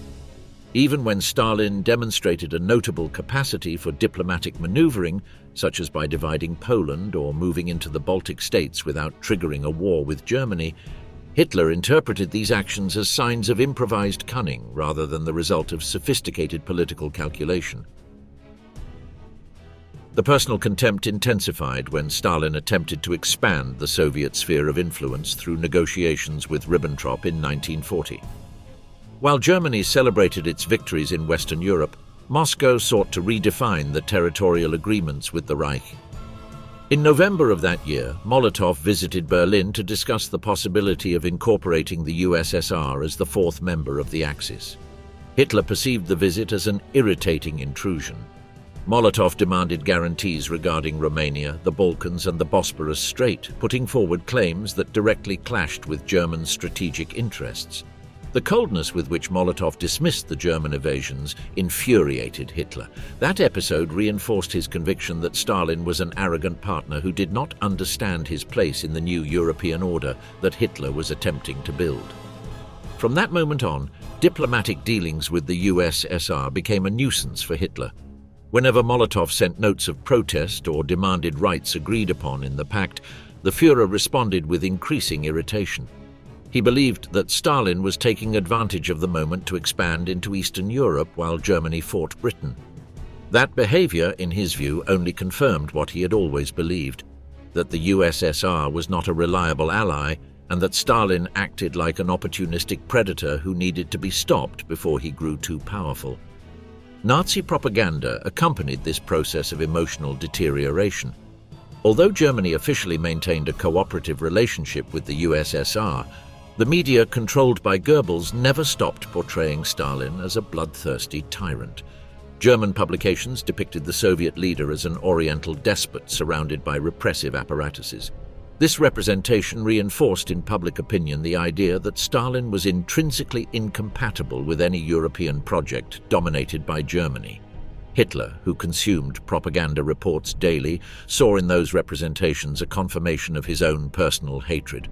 Even when Stalin demonstrated a notable capacity for diplomatic maneuvering, such as by dividing Poland or moving into the Baltic states without triggering a war with Germany, Hitler interpreted these actions as signs of improvised cunning rather than the result of sophisticated political calculation. The personal contempt intensified when Stalin attempted to expand the Soviet sphere of influence through negotiations with Ribbentrop in 1940. While Germany celebrated its victories in Western Europe, Moscow sought to redefine the territorial agreements with the Reich. In November of that year, Molotov visited Berlin to discuss the possibility of incorporating the USSR as the fourth member of the Axis. Hitler perceived the visit as an irritating intrusion. Molotov demanded guarantees regarding Romania, the Balkans, and the Bosporus Strait, putting forward claims that directly clashed with German strategic interests. The coldness with which Molotov dismissed the German evasions infuriated Hitler. That episode reinforced his conviction that Stalin was an arrogant partner who did not understand his place in the new European order that Hitler was attempting to build. From that moment on, diplomatic dealings with the USSR became a nuisance for Hitler. Whenever Molotov sent notes of protest or demanded rights agreed upon in the pact, the Führer responded with increasing irritation. He believed that Stalin was taking advantage of the moment to expand into Eastern Europe while Germany fought Britain. That behavior, in his view, only confirmed what he had always believed, that the USSR was not a reliable ally and that Stalin acted like an opportunistic predator who needed to be stopped before he grew too powerful. Nazi propaganda accompanied this process of emotional deterioration. Although Germany officially maintained a cooperative relationship with the USSR, the media controlled by Goebbels never stopped portraying Stalin as a bloodthirsty tyrant. German publications depicted the Soviet leader as an Oriental despot surrounded by repressive apparatuses. This representation reinforced in public opinion the idea that Stalin was intrinsically incompatible with any European project dominated by Germany. Hitler, who consumed propaganda reports daily, saw in those representations a confirmation of his own personal hatred.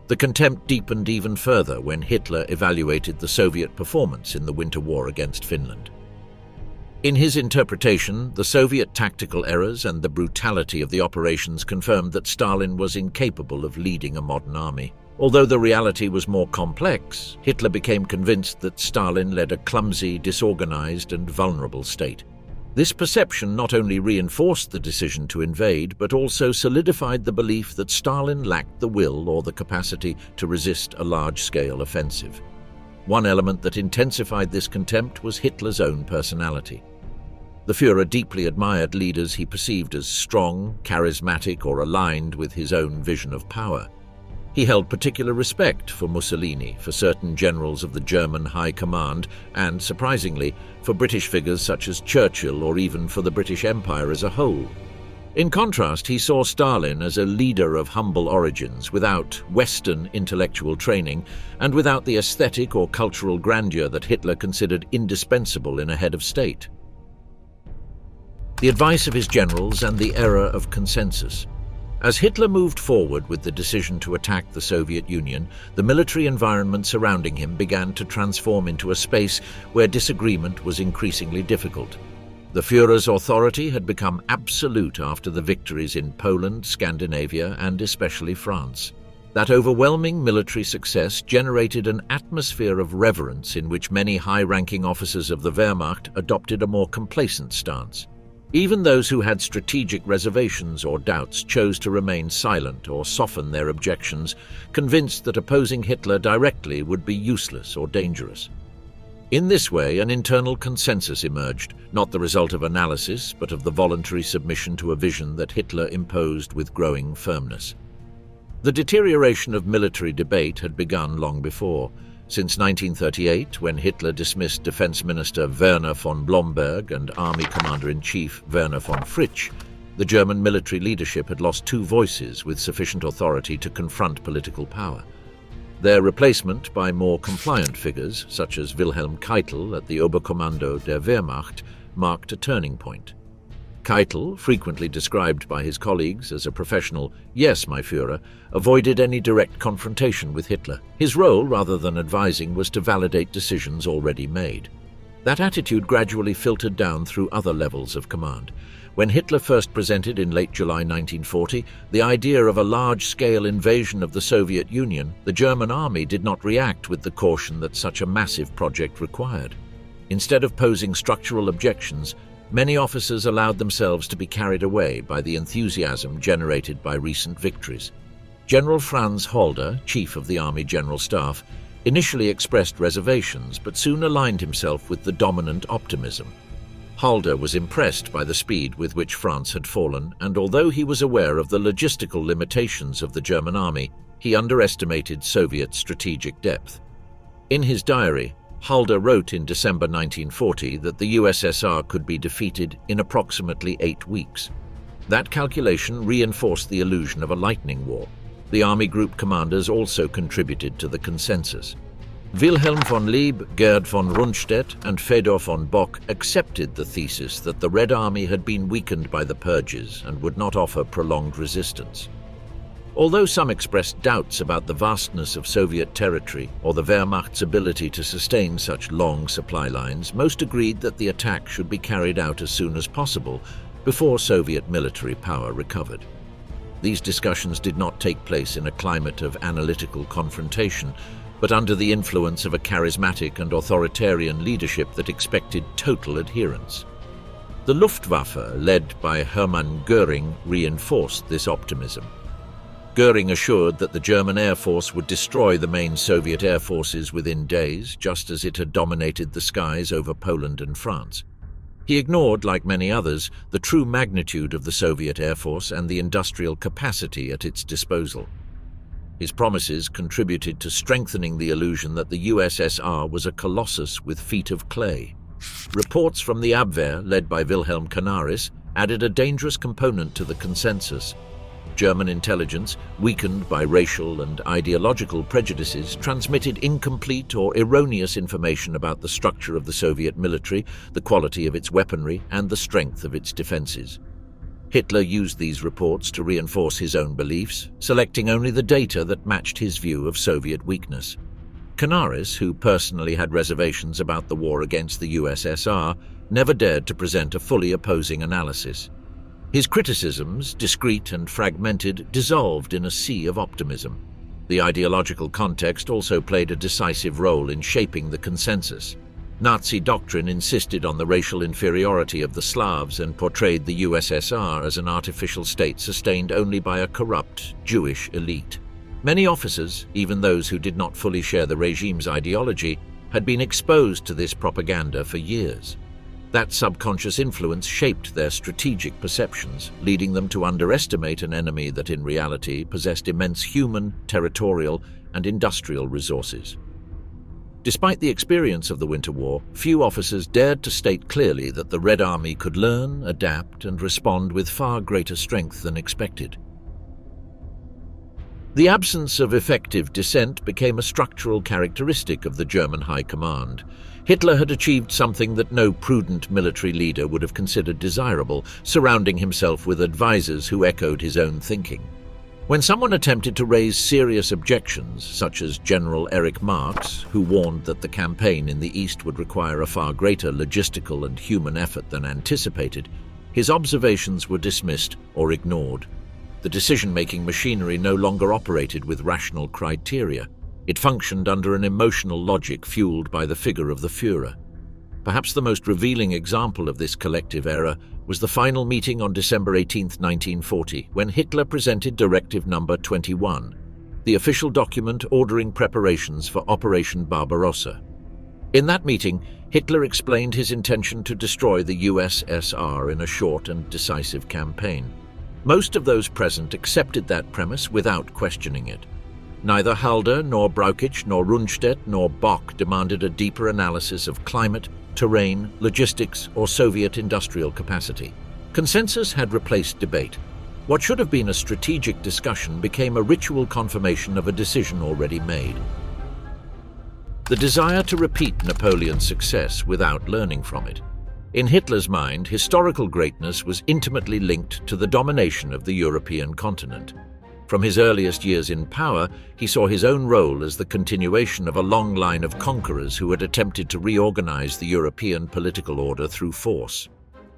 The contempt deepened even further when Hitler evaluated the Soviet performance in the Winter War against Finland. In his interpretation, the Soviet tactical errors and the brutality of the operations confirmed that Stalin was incapable of leading a modern army. Although the reality was more complex, Hitler became convinced that Stalin led a clumsy, disorganized, and vulnerable state. This perception not only reinforced the decision to invade, but also solidified the belief that Stalin lacked the will or the capacity to resist a large-scale offensive. One element that intensified this contempt was Hitler's own personality. The Führer deeply admired leaders he perceived as strong, charismatic, or aligned with his own vision of power. He held particular respect for Mussolini, for certain generals of the German High Command, and, surprisingly, for British figures such as Churchill or even for the British Empire as a whole. In contrast, he saw Stalin as a leader of humble origins, without Western intellectual training and without the aesthetic or cultural grandeur that Hitler considered indispensable in a head of state. The advice of his generals and the era of consensus. As Hitler moved forward with the decision to attack the Soviet Union, the military environment surrounding him began to transform into a space where disagreement was increasingly difficult. The Führer's authority had become absolute after the victories in Poland, Scandinavia, and especially France. That overwhelming military success generated an atmosphere of reverence in which many high-ranking officers of the Wehrmacht adopted a more complacent stance. Even those who had strategic reservations or doubts chose to remain silent or soften their objections, convinced that opposing Hitler directly would be useless or dangerous. In this way, an internal consensus emerged, not the result of analysis, but of the voluntary submission to a vision that Hitler imposed with growing firmness. The deterioration of military debate had begun long before. Since 1938, when Hitler dismissed Defense Minister Werner von Blomberg and Army Commander-in-Chief Werner von Fritsch, the German military leadership had lost two voices with sufficient authority to confront political power. Their replacement by more compliant figures, such as Wilhelm Keitel at the Oberkommando der Wehrmacht, marked a turning point. Keitel, frequently described by his colleagues as a professional "Yes, my Führer," avoided any direct confrontation with Hitler. His role, rather than advising, was to validate decisions already made. That attitude gradually filtered down through other levels of command. When Hitler first presented in late July 1940 the idea of a large-scale invasion of the Soviet Union, the German army did not react with the caution that such a massive project required. Instead of posing structural objections, many officers allowed themselves to be carried away by the enthusiasm generated by recent victories. General Franz Halder, chief of the Army General Staff, initially expressed reservations but soon aligned himself with the dominant optimism. Halder was impressed by the speed with which France had fallen, and although he was aware of the logistical limitations of the German army, he underestimated Soviet strategic depth. In his diary, Halder wrote in December 1940 that the USSR could be defeated in approximately 8 weeks. That calculation reinforced the illusion of a lightning war. The army group commanders also contributed to the consensus. Wilhelm von Lieb, Gerd von Rundstedt, and Fedor von Bock accepted the thesis that the Red Army had been weakened by the purges and would not offer prolonged resistance. Although some expressed doubts about the vastness of Soviet territory or the Wehrmacht's ability to sustain such long supply lines, most agreed that the attack should be carried out as soon as possible before Soviet military power recovered. These discussions did not take place in a climate of analytical confrontation, but under the influence of a charismatic and authoritarian leadership that expected total adherence. The Luftwaffe, led by Hermann Göring, reinforced this optimism. Göring assured that the German Air Force would destroy the main Soviet air forces within days, just as it had dominated the skies over Poland and France. He ignored, like many others, the true magnitude of the Soviet Air Force and the industrial capacity at its disposal. His promises contributed to strengthening the illusion that the USSR was a colossus with feet of clay. Reports from the Abwehr, led by Wilhelm Canaris, added a dangerous component to the consensus. German intelligence, weakened by racial and ideological prejudices, transmitted incomplete or erroneous information about the structure of the Soviet military, the quality of its weaponry, and the strength of its defenses. Hitler used these reports to reinforce his own beliefs, selecting only the data that matched his view of Soviet weakness. Canaris, who personally had reservations about the war against the USSR, never dared to present a fully opposing analysis. His criticisms, discreet and fragmented, dissolved in a sea of optimism. The ideological context also played a decisive role in shaping the consensus. Nazi doctrine insisted on the racial inferiority of the Slavs and portrayed the USSR as an artificial state sustained only by a corrupt Jewish elite. Many officers, even those who did not fully share the regime's ideology, had been exposed to this propaganda for years. That subconscious influence shaped their strategic perceptions, leading them to underestimate an enemy that in reality possessed immense human, territorial, and industrial resources. Despite the experience of the Winter War, few officers dared to state clearly that the Red Army could learn, adapt, and respond with far greater strength than expected. The absence of effective dissent became a structural characteristic of the German High Command. Hitler had achieved something that no prudent military leader would have considered desirable, surrounding himself with advisors who echoed his own thinking. When someone attempted to raise serious objections, such as General Erich Marx, who warned that the campaign in the East would require a far greater logistical and human effort than anticipated, his observations were dismissed or ignored. The decision-making machinery no longer operated with rational criteria. It functioned under an emotional logic fueled by the figure of the Führer. Perhaps the most revealing example of this collective error was the final meeting on December 18, 1940, when Hitler presented Directive No. 21, the official document ordering preparations for Operation Barbarossa. In that meeting, Hitler explained his intention to destroy the USSR in a short and decisive campaign. Most of those present accepted that premise without questioning it. Neither Halder, nor Brauchitsch, nor Rundstedt, nor Bock demanded a deeper analysis of climate, terrain, logistics, or Soviet industrial capacity. Consensus had replaced debate. What should have been a strategic discussion became a ritual confirmation of a decision already made. The desire to repeat Napoleon's success without learning from it. In Hitler's mind, historical greatness was intimately linked to the domination of the European continent. From his earliest years in power, he saw his own role as the continuation of a long line of conquerors who had attempted to reorganize the European political order through force.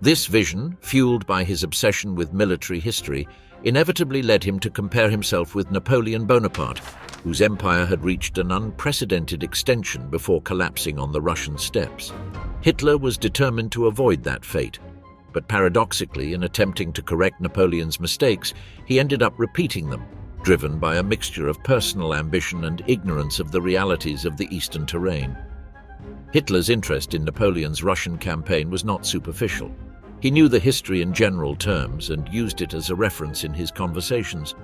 This vision, fueled by his obsession with military history, inevitably led him to compare himself with Napoleon Bonaparte, whose empire had reached an unprecedented extension before collapsing on the Russian steppes. Hitler was determined to avoid that fate, but paradoxically, in attempting to correct Napoleon's mistakes, he ended up repeating them, driven by a mixture of personal ambition and ignorance of the realities of the eastern terrain. Hitler's interest in Napoleon's Russian campaign was not superficial. He knew the history in general terms and used it as a reference in his conversations.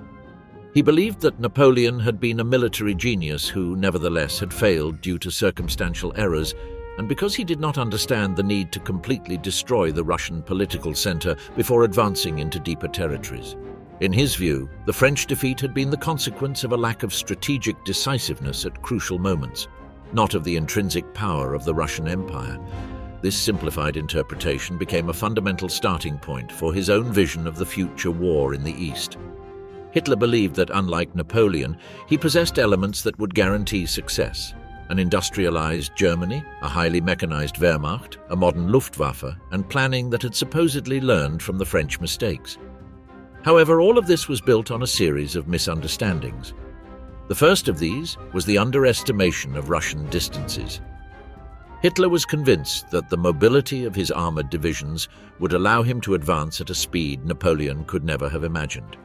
He believed that Napoleon had been a military genius who, nevertheless, had failed due to circumstantial errors, and because he did not understand the need to completely destroy the Russian political center before advancing into deeper territories. In his view, the French defeat had been the consequence of a lack of strategic decisiveness at crucial moments, not of the intrinsic power of the Russian Empire. This simplified interpretation became a fundamental starting point for his own vision of the future war in the East. Hitler believed that, unlike Napoleon, he possessed elements that would guarantee success: an industrialized Germany, a highly mechanized Wehrmacht, a modern Luftwaffe, and planning that had supposedly learned from the French mistakes. However, all of this was built on a series of misunderstandings. The first of these was the underestimation of Russian distances. Hitler was convinced that the mobility of his armored divisions would allow him to advance at a speed Napoleon could never have imagined.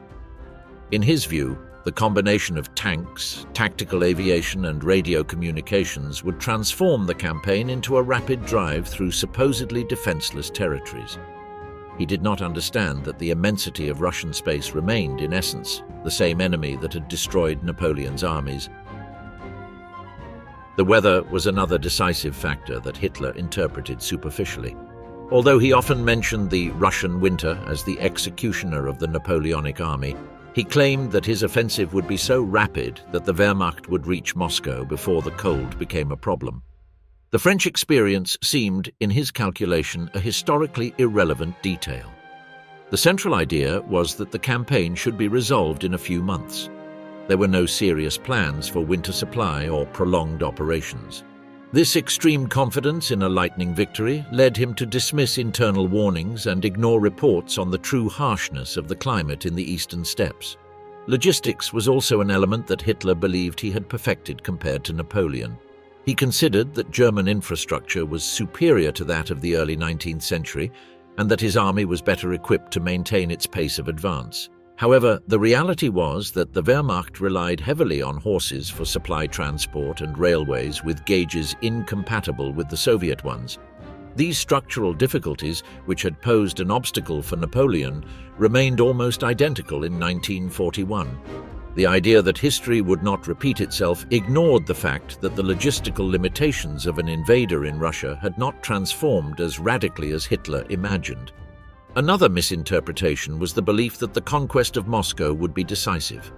In his view, the combination of tanks, tactical aviation, and radio communications would transform the campaign into a rapid drive through supposedly defenseless territories. He did not understand that the immensity of Russian space remained, in essence, the same enemy that had destroyed Napoleon's armies. The weather was another decisive factor that Hitler interpreted superficially. Although he often mentioned the Russian winter as the executioner of the Napoleonic army, he claimed that his offensive would be so rapid that the Wehrmacht would reach Moscow before the cold became a problem. The French experience seemed, in his calculation, a historically irrelevant detail. The central idea was that the campaign should be resolved in a few months. There were no serious plans for winter supply or prolonged operations. This extreme confidence in a lightning victory led him to dismiss internal warnings and ignore reports on the true harshness of the climate in the eastern steppes. Logistics was also an element that Hitler believed he had perfected compared to Napoleon. He considered that German infrastructure was superior to that of the early 19th century and that his army was better equipped to maintain its pace of advance. However, the reality was that the Wehrmacht relied heavily on horses for supply transport and railways with gauges incompatible with the Soviet ones. These structural difficulties, which had posed an obstacle for Napoleon, remained almost identical in 1941. The idea that history would not repeat itself ignored the fact that the logistical limitations of an invader in Russia had not transformed as radically as Hitler imagined. Another misinterpretation was the belief that the conquest of Moscow would be decisive.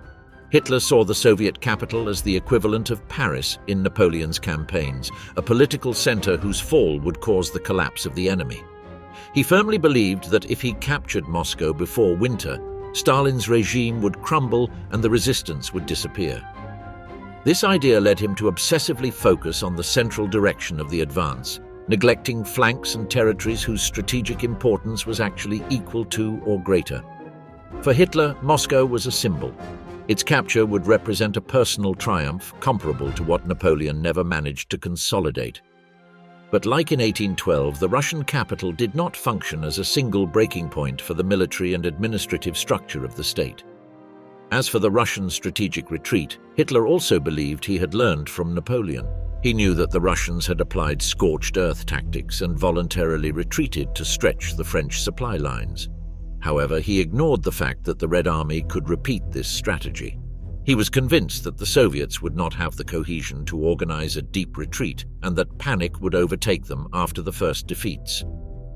Hitler saw the Soviet capital as the equivalent of Paris in Napoleon's campaigns, a political center whose fall would cause the collapse of the enemy. He firmly believed that if he captured Moscow before winter, Stalin's regime would crumble and the resistance would disappear. This idea led him to obsessively focus on the central direction of the advance, neglecting flanks and territories whose strategic importance was actually equal to or greater. For Hitler, Moscow was a symbol. Its capture would represent a personal triumph comparable to what Napoleon never managed to consolidate. But like in 1812, the Russian capital did not function as a single breaking point for the military and administrative structure of the state. As for the Russian strategic retreat, Hitler also believed he had learned from Napoleon. He knew that the Russians had applied scorched earth tactics and voluntarily retreated to stretch the French supply lines. However, he ignored the fact that the Red Army could repeat this strategy. He was convinced that the Soviets would not have the cohesion to organize a deep retreat and that panic would overtake them after the first defeats.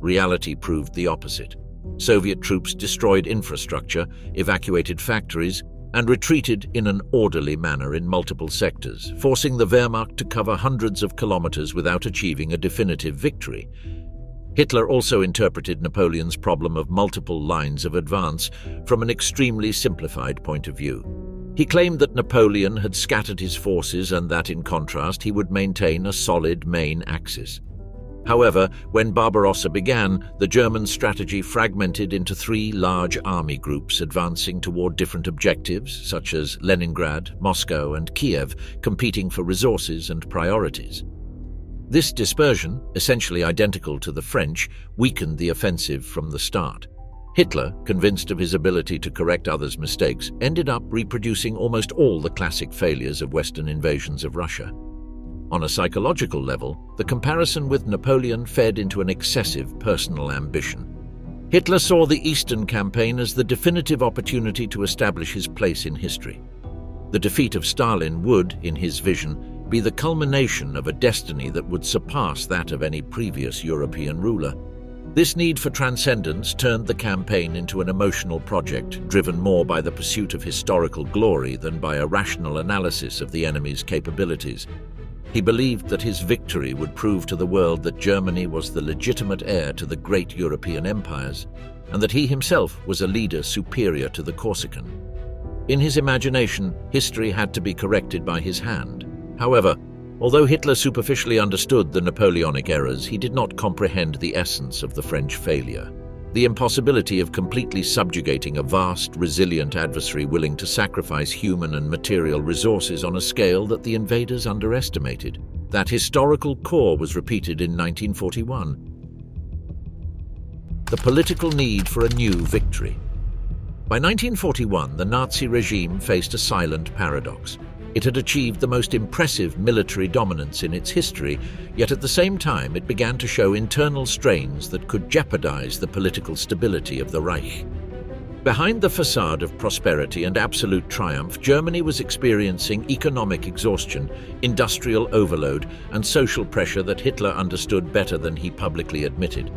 Reality proved the opposite. Soviet troops destroyed infrastructure, evacuated factories, and retreated in an orderly manner in multiple sectors, forcing the Wehrmacht to cover hundreds of kilometers without achieving a definitive victory. Hitler also interpreted Napoleon's problem of multiple lines of advance from an extremely simplified point of view. He claimed that Napoleon had scattered his forces and that, in contrast, he would maintain a solid main axis. However, when Barbarossa began, the German strategy fragmented into three large army groups advancing toward different objectives, such as Leningrad, Moscow, and Kiev, competing for resources and priorities. This dispersion, essentially identical to the French, weakened the offensive from the start. Hitler, convinced of his ability to correct others' mistakes, ended up reproducing almost all the classic failures of Western invasions of Russia. On a psychological level, the comparison with Napoleon fed into an excessive personal ambition. Hitler saw the Eastern Campaign as the definitive opportunity to establish his place in history. The defeat of Stalin would, in his vision, be the culmination of a destiny that would surpass that of any previous European ruler. This need for transcendence turned the campaign into an emotional project, driven more by the pursuit of historical glory than by a rational analysis of the enemy's capabilities. He believed that his victory would prove to the world that Germany was the legitimate heir to the great European empires, and that he himself was a leader superior to the Corsican. In his imagination, history had to be corrected by his hand. However, although Hitler superficially understood the Napoleonic errors, he did not comprehend the essence of the French failure. The impossibility of completely subjugating a vast, resilient adversary willing to sacrifice human and material resources on a scale that the invaders underestimated. That historical core was repeated in 1941. The political need for a new victory. By 1941, the Nazi regime faced a silent paradox. It had achieved the most impressive military dominance in its history, yet at the same time it began to show internal strains that could jeopardize the political stability of the Reich. Behind the facade of prosperity and absolute triumph, Germany was experiencing economic exhaustion, industrial overload, and social pressure that Hitler understood better than he publicly admitted.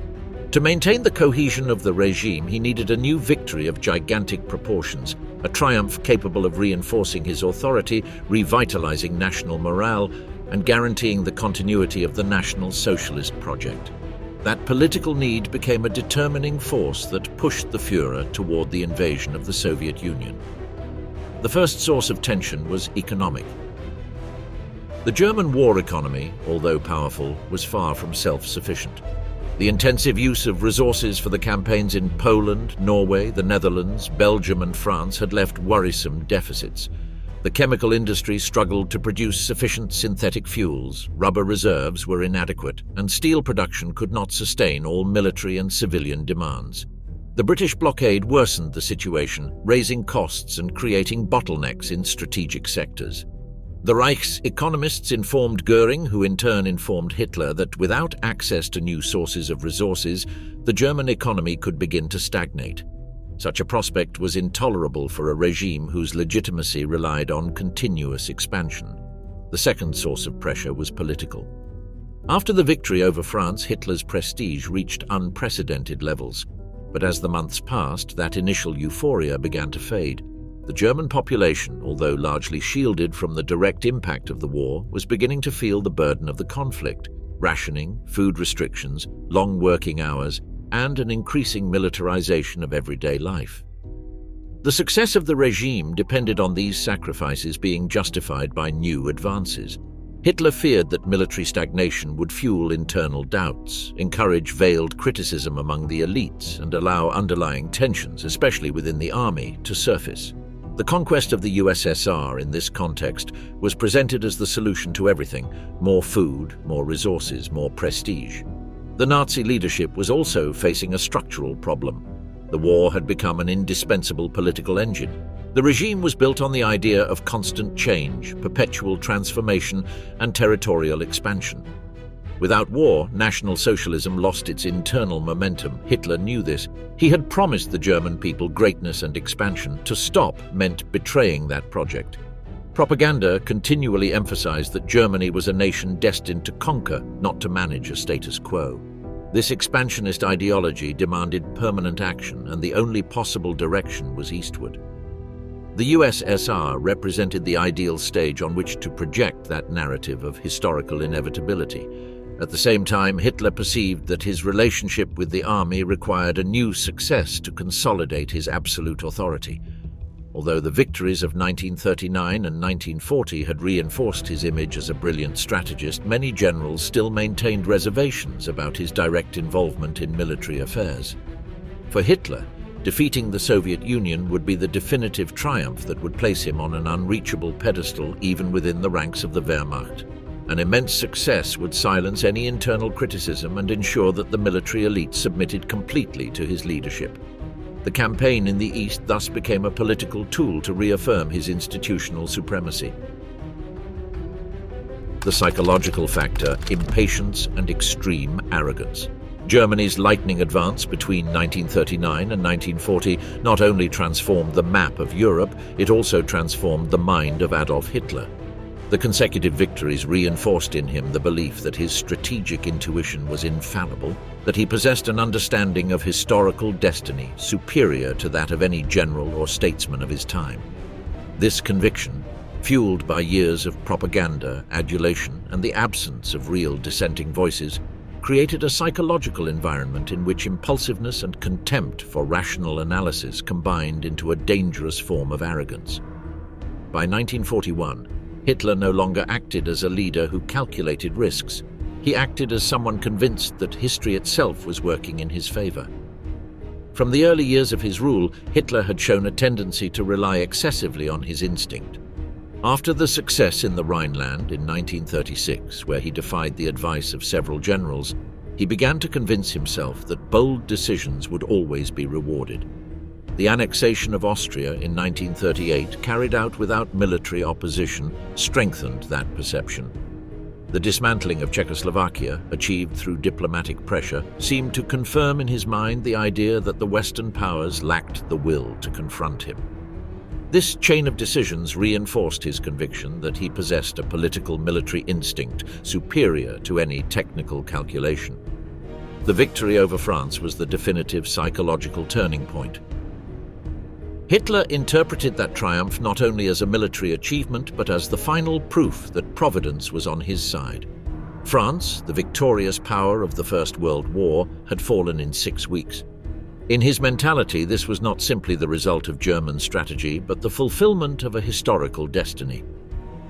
To maintain the cohesion of the regime, he needed a new victory of gigantic proportions, a triumph capable of reinforcing his authority, revitalizing national morale, and guaranteeing the continuity of the National Socialist project. That political need became a determining force that pushed the Führer toward the invasion of the Soviet Union. The first source of tension was economic. The German war economy, although powerful, was far from self-sufficient. The intensive use of resources for the campaigns in Poland, Norway, the Netherlands, Belgium, and France had left worrisome deficits. The chemical industry struggled to produce sufficient synthetic fuels, rubber reserves were inadequate, and steel production could not sustain all military and civilian demands. The British blockade worsened the situation, raising costs and creating bottlenecks in strategic sectors. The Reich's economists informed Göring, who in turn informed Hitler, that without access to new sources of resources, the German economy could begin to stagnate. Such a prospect was intolerable for a regime whose legitimacy relied on continuous expansion. The second source of pressure was political. After the victory over France, Hitler's prestige reached unprecedented levels. But as the months passed, that initial euphoria began to fade. The German population, although largely shielded from the direct impact of the war, was beginning to feel the burden of the conflict: rationing, food restrictions, long working hours, and an increasing militarization of everyday life. The success of the regime depended on these sacrifices being justified by new advances. Hitler feared that military stagnation would fuel internal doubts, encourage veiled criticism among the elites, and allow underlying tensions, especially within the army, to surface. The conquest of the USSR in this context was presented as the solution to everything: more food, more resources, more prestige. The Nazi leadership was also facing a structural problem. The war had become an indispensable political engine. The regime was built on the idea of constant change, perpetual transformation, and territorial expansion. Without war, National Socialism lost its internal momentum. Hitler knew this. He had promised the German people greatness and expansion. To stop meant betraying that project. Propaganda continually emphasized that Germany was a nation destined to conquer, not to manage a status quo. This expansionist ideology demanded permanent action, and the only possible direction was eastward. The USSR represented the ideal stage on which to project that narrative of historical inevitability. At the same time, Hitler perceived that his relationship with the army required a new success to consolidate his absolute authority. Although the victories of 1939 and 1940 had reinforced his image as a brilliant strategist, many generals still maintained reservations about his direct involvement in military affairs. For Hitler, defeating the Soviet Union would be the definitive triumph that would place him on an unreachable pedestal even within the ranks of the Wehrmacht. An immense success would silence any internal criticism and ensure that the military elite submitted completely to his leadership. The campaign in the East thus became a political tool to reaffirm his institutional supremacy. The psychological factor: impatience and extreme arrogance. Germany's lightning advance between 1939 and 1940 not only transformed the map of Europe, it also transformed the mind of Adolf Hitler. The consecutive victories reinforced in him the belief that his strategic intuition was infallible, that he possessed an understanding of historical destiny superior to that of any general or statesman of his time. This conviction, fueled by years of propaganda, adulation, and the absence of real dissenting voices, created a psychological environment in which impulsiveness and contempt for rational analysis combined into a dangerous form of arrogance. By 1941, Hitler no longer acted as a leader who calculated risks. He acted as someone convinced that history itself was working in his favor. From the early years of his rule, Hitler had shown a tendency to rely excessively on his instinct. After the success in the Rhineland in 1936, where he defied the advice of several generals, he began to convince himself that bold decisions would always be rewarded. The annexation of Austria in 1938, carried out without military opposition, strengthened that perception. The dismantling of Czechoslovakia, achieved through diplomatic pressure, seemed to confirm in his mind the idea that the Western powers lacked the will to confront him. This chain of decisions reinforced his conviction that he possessed a political military instinct superior to any technical calculation. The victory over France was the definitive psychological turning point. Hitler interpreted that triumph not only as a military achievement, but as the final proof that Providence was on his side. France, the victorious power of the First World War, had fallen in 6 weeks. In his mentality, this was not simply the result of German strategy, but the fulfillment of a historical destiny.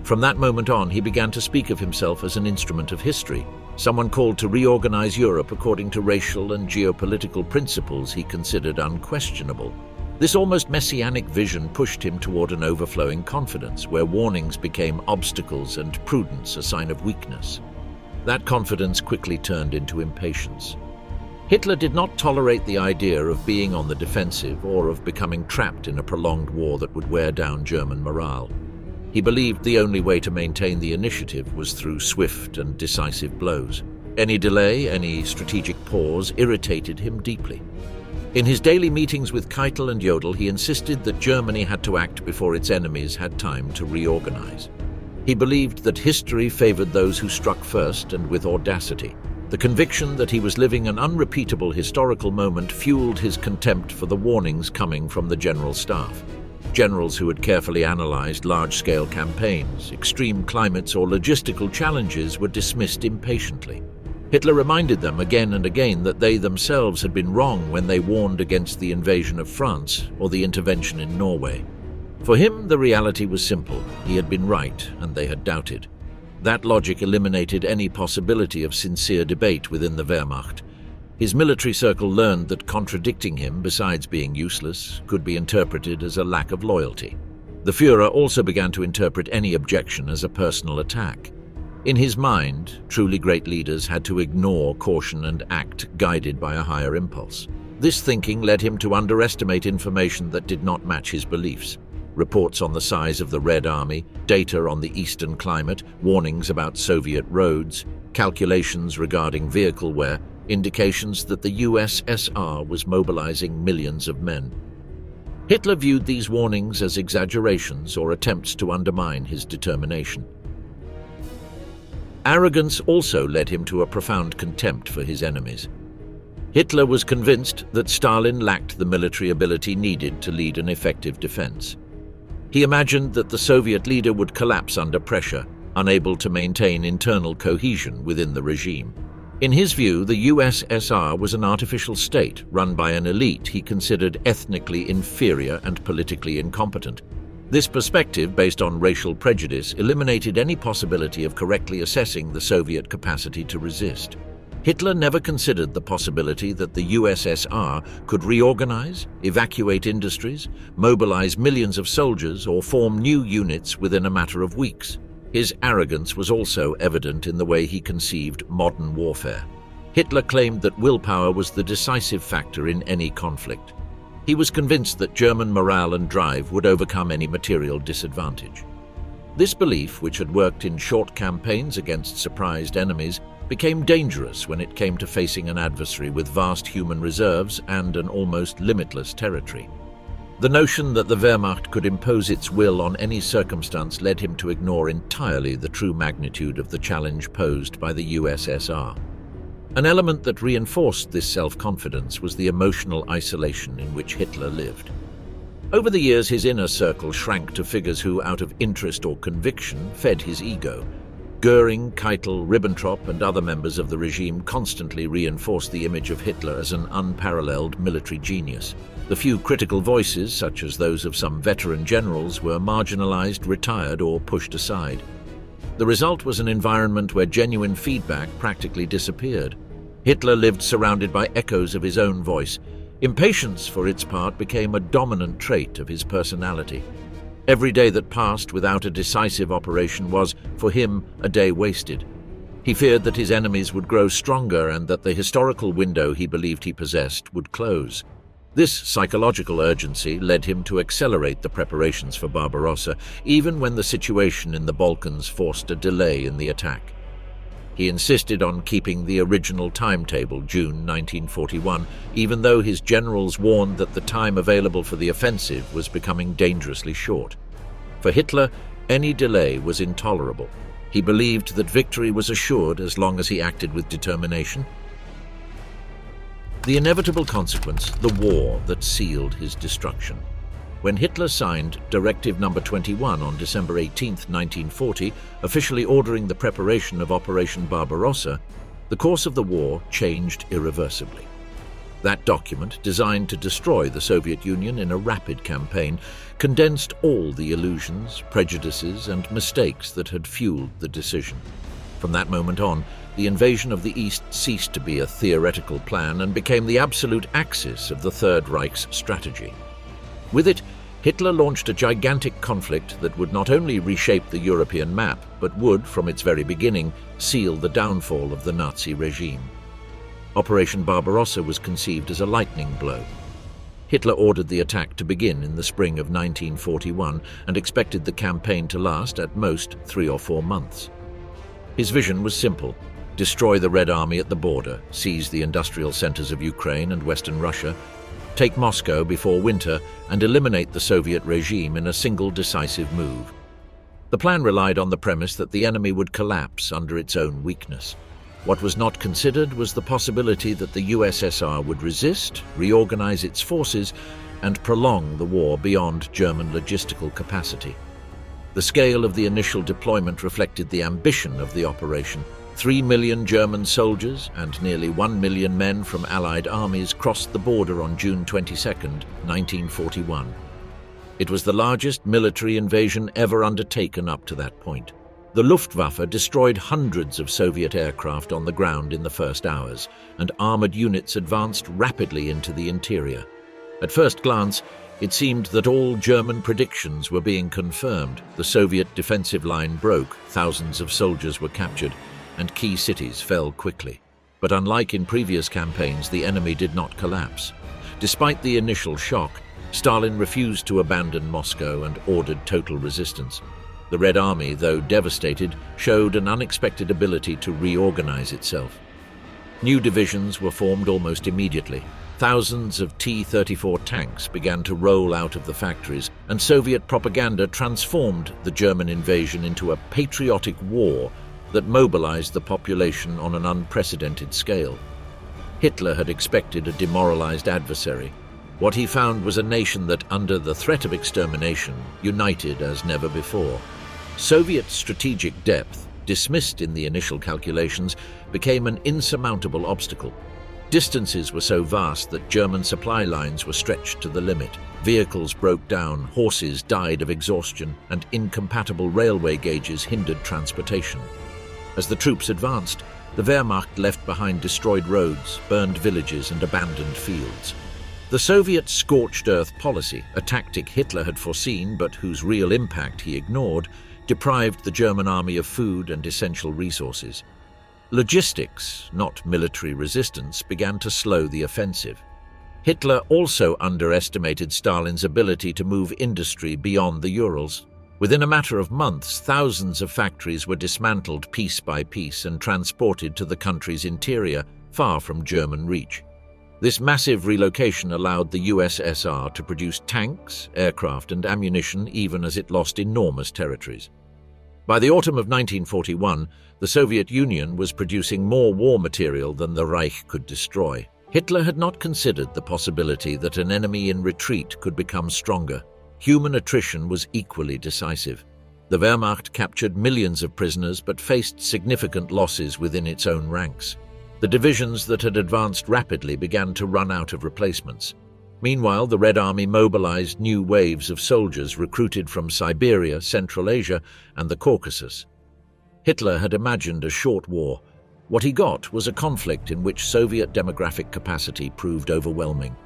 From that moment on, he began to speak of himself as an instrument of history, someone called to reorganize Europe according to racial and geopolitical principles he considered unquestionable. This almost messianic vision pushed him toward an overflowing confidence, where warnings became obstacles and prudence a sign of weakness. That confidence quickly turned into impatience. Hitler did not tolerate the idea of being on the defensive or of becoming trapped in a prolonged war that would wear down German morale. He believed the only way to maintain the initiative was through swift and decisive blows. Any delay, any strategic pause irritated him deeply. In his daily meetings with Keitel and Jodl, he insisted that Germany had to act before its enemies had time to reorganize. He believed that history favored those who struck first and with audacity. The conviction that he was living an unrepeatable historical moment fueled his contempt for the warnings coming from the general staff. Generals who had carefully analyzed large-scale campaigns, extreme climates, or logistical challenges were dismissed impatiently. Hitler reminded them again and again that they themselves had been wrong when they warned against the invasion of France or the intervention in Norway. For him, the reality was simple. He had been right, and they had doubted. That logic eliminated any possibility of sincere debate within the Wehrmacht. His military circle learned that contradicting him, besides being useless, could be interpreted as a lack of loyalty. The Führer also began to interpret any objection as a personal attack. In his mind, truly great leaders had to ignore caution and act guided by a higher impulse. This thinking led him to underestimate information that did not match his beliefs. Reports on the size of the Red Army, data on the eastern climate, warnings about Soviet roads, calculations regarding vehicle wear, indications that the USSR was mobilizing millions of men. Hitler viewed these warnings as exaggerations or attempts to undermine his determination. Arrogance also led him to a profound contempt for his enemies. Hitler was convinced that Stalin lacked the military ability needed to lead an effective defense. He imagined that the Soviet leader would collapse under pressure, unable to maintain internal cohesion within the regime. In his view, the USSR was an artificial state run by an elite he considered ethnically inferior and politically incompetent. This perspective, based on racial prejudice, eliminated any possibility of correctly assessing the Soviet capacity to resist. Hitler never considered the possibility that the USSR could reorganize, evacuate industries, mobilize millions of soldiers, or form new units within a matter of weeks. His arrogance was also evident in the way he conceived modern warfare. Hitler claimed that willpower was the decisive factor in any conflict. He was convinced that German morale and drive would overcome any material disadvantage. This belief, which had worked in short campaigns against surprised enemies, became dangerous when it came to facing an adversary with vast human reserves and an almost limitless territory. The notion that the Wehrmacht could impose its will on any circumstance led him to ignore entirely the true magnitude of the challenge posed by the USSR. An element that reinforced this self-confidence was the emotional isolation in which Hitler lived. Over the years, his inner circle shrank to figures who, out of interest or conviction, fed his ego. Goering, Keitel, Ribbentrop, and other members of the regime constantly reinforced the image of Hitler as an unparalleled military genius. The few critical voices, such as those of some veteran generals, were marginalized, retired, or pushed aside. The result was an environment where genuine feedback practically disappeared. Hitler lived surrounded by echoes of his own voice. Impatience, for its part, became a dominant trait of his personality. Every day that passed without a decisive operation was, for him, a day wasted. He feared that his enemies would grow stronger and that the historical window he believed he possessed would close. This psychological urgency led him to accelerate the preparations for Barbarossa, even when the situation in the Balkans forced a delay in the attack. He insisted on keeping the original timetable, June 1941, even though his generals warned that the time available for the offensive was becoming dangerously short. For Hitler, any delay was intolerable. He believed that victory was assured as long as he acted with determination. The inevitable consequence, the war that sealed his destruction. When Hitler signed Directive No. 21 on December 18, 1940, officially ordering the preparation of Operation Barbarossa, the course of the war changed irreversibly. That document, designed to destroy the Soviet Union in a rapid campaign, condensed all the illusions, prejudices, and mistakes that had fueled the decision. From that moment on, the invasion of the East ceased to be a theoretical plan and became the absolute axis of the Third Reich's strategy. With it, Hitler launched a gigantic conflict that would not only reshape the European map, but would, from its very beginning, seal the downfall of the Nazi regime. Operation Barbarossa was conceived as a lightning blow. Hitler ordered the attack to begin in the spring of 1941 and expected the campaign to last at most 3 or 4 months. His vision was simple: destroy the Red Army at the border, seize the industrial centers of Ukraine and Western Russia, take Moscow before winter, and eliminate the Soviet regime in a single decisive move. The plan relied on the premise that the enemy would collapse under its own weakness. What was not considered was the possibility that the USSR would resist, reorganize its forces, and prolong the war beyond German logistical capacity. The scale of the initial deployment reflected the ambition of the operation. 3 million German soldiers and nearly 1 million men from Allied armies crossed the border on June 22, 1941. It was the largest military invasion ever undertaken up to that point. The Luftwaffe destroyed hundreds of Soviet aircraft on the ground in the first hours, and armored units advanced rapidly into the interior. At first glance, it seemed that all German predictions were being confirmed. The Soviet defensive line broke, thousands of soldiers were captured, and key cities fell quickly. But unlike in previous campaigns, the enemy did not collapse. Despite the initial shock, Stalin refused to abandon Moscow and ordered total resistance. The Red Army, though devastated, showed an unexpected ability to reorganize itself. New divisions were formed almost immediately. Thousands of T-34 tanks began to roll out of the factories, and Soviet propaganda transformed the German invasion into a patriotic war that mobilized the population on an unprecedented scale. Hitler had expected a demoralized adversary. What he found was a nation that, under the threat of extermination, united as never before. Soviet strategic depth, dismissed in the initial calculations, became an insurmountable obstacle. Distances were so vast that German supply lines were stretched to the limit. Vehicles broke down, horses died of exhaustion, and incompatible railway gauges hindered transportation. As the troops advanced, the Wehrmacht left behind destroyed roads, burned villages, and abandoned fields. The Soviet scorched earth policy, a tactic Hitler had foreseen but whose real impact he ignored, deprived the German army of food and essential resources. Logistics, not military resistance, began to slow the offensive. Hitler also underestimated Stalin's ability to move industry beyond the Urals. Within a matter of months, thousands of factories were dismantled piece by piece and transported to the country's interior, far from German reach. This massive relocation allowed the USSR to produce tanks, aircraft, and ammunition even as it lost enormous territories. By the autumn of 1941, the Soviet Union was producing more war material than the Reich could destroy. Hitler had not considered the possibility that an enemy in retreat could become stronger. Human attrition was equally decisive. The Wehrmacht captured millions of prisoners but faced significant losses within its own ranks. The divisions that had advanced rapidly began to run out of replacements. Meanwhile, the Red Army mobilized new waves of soldiers recruited from Siberia, Central Asia, and the Caucasus. Hitler had imagined a short war. What he got was a conflict in which Soviet demographic capacity proved overwhelming.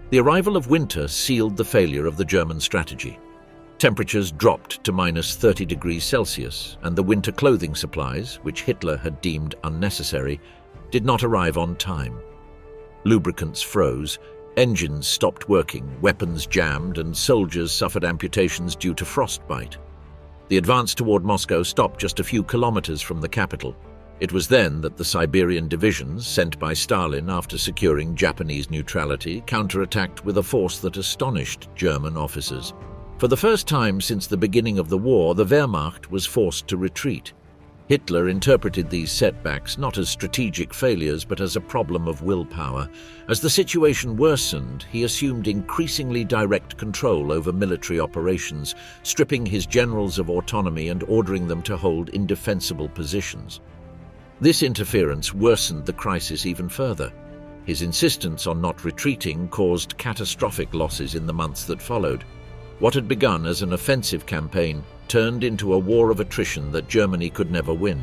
The arrival of winter sealed the failure of the German strategy. Temperatures dropped to -30 degrees Celsius, and the winter clothing supplies, which Hitler had deemed unnecessary, did not arrive on time. Lubricants froze, engines stopped working, weapons jammed, and soldiers suffered amputations due to frostbite. The advance toward Moscow stopped just a few kilometers from the capital. It was then that the Siberian divisions, sent by Stalin after securing Japanese neutrality, counterattacked with a force that astonished German officers. For the first time since the beginning of the war, the Wehrmacht was forced to retreat. Hitler interpreted these setbacks not as strategic failures but as a problem of willpower. As the situation worsened, he assumed increasingly direct control over military operations, stripping his generals of autonomy and ordering them to hold indefensible positions. This interference worsened the crisis even further. His insistence on not retreating caused catastrophic losses in the months that followed. What had begun as an offensive campaign turned into a war of attrition that Germany could never win.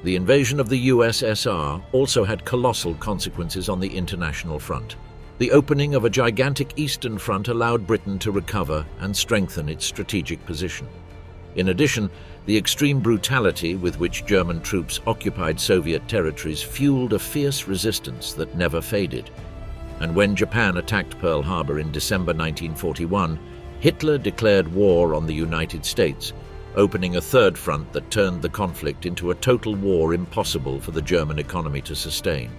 The invasion of the USSR also had colossal consequences on the international front. The opening of a gigantic Eastern Front allowed Britain to recover and strengthen its strategic position. In addition, the extreme brutality with which German troops occupied Soviet territories fueled a fierce resistance that never faded. And when Japan attacked Pearl Harbor in December 1941, Hitler declared war on the United States, opening a third front that turned the conflict into a total war impossible for the German economy to sustain.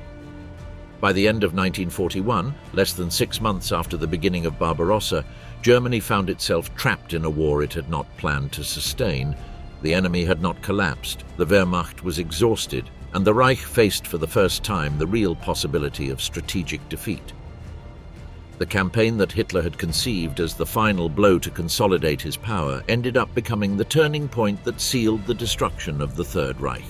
By the end of 1941, less than 6 months after the beginning of Barbarossa, Germany found itself trapped in a war it had not planned to sustain. The enemy had not collapsed, the Wehrmacht was exhausted, and the Reich faced for the first time the real possibility of strategic defeat. The campaign that Hitler had conceived as the final blow to consolidate his power ended up becoming the turning point that sealed the destruction of the Third Reich.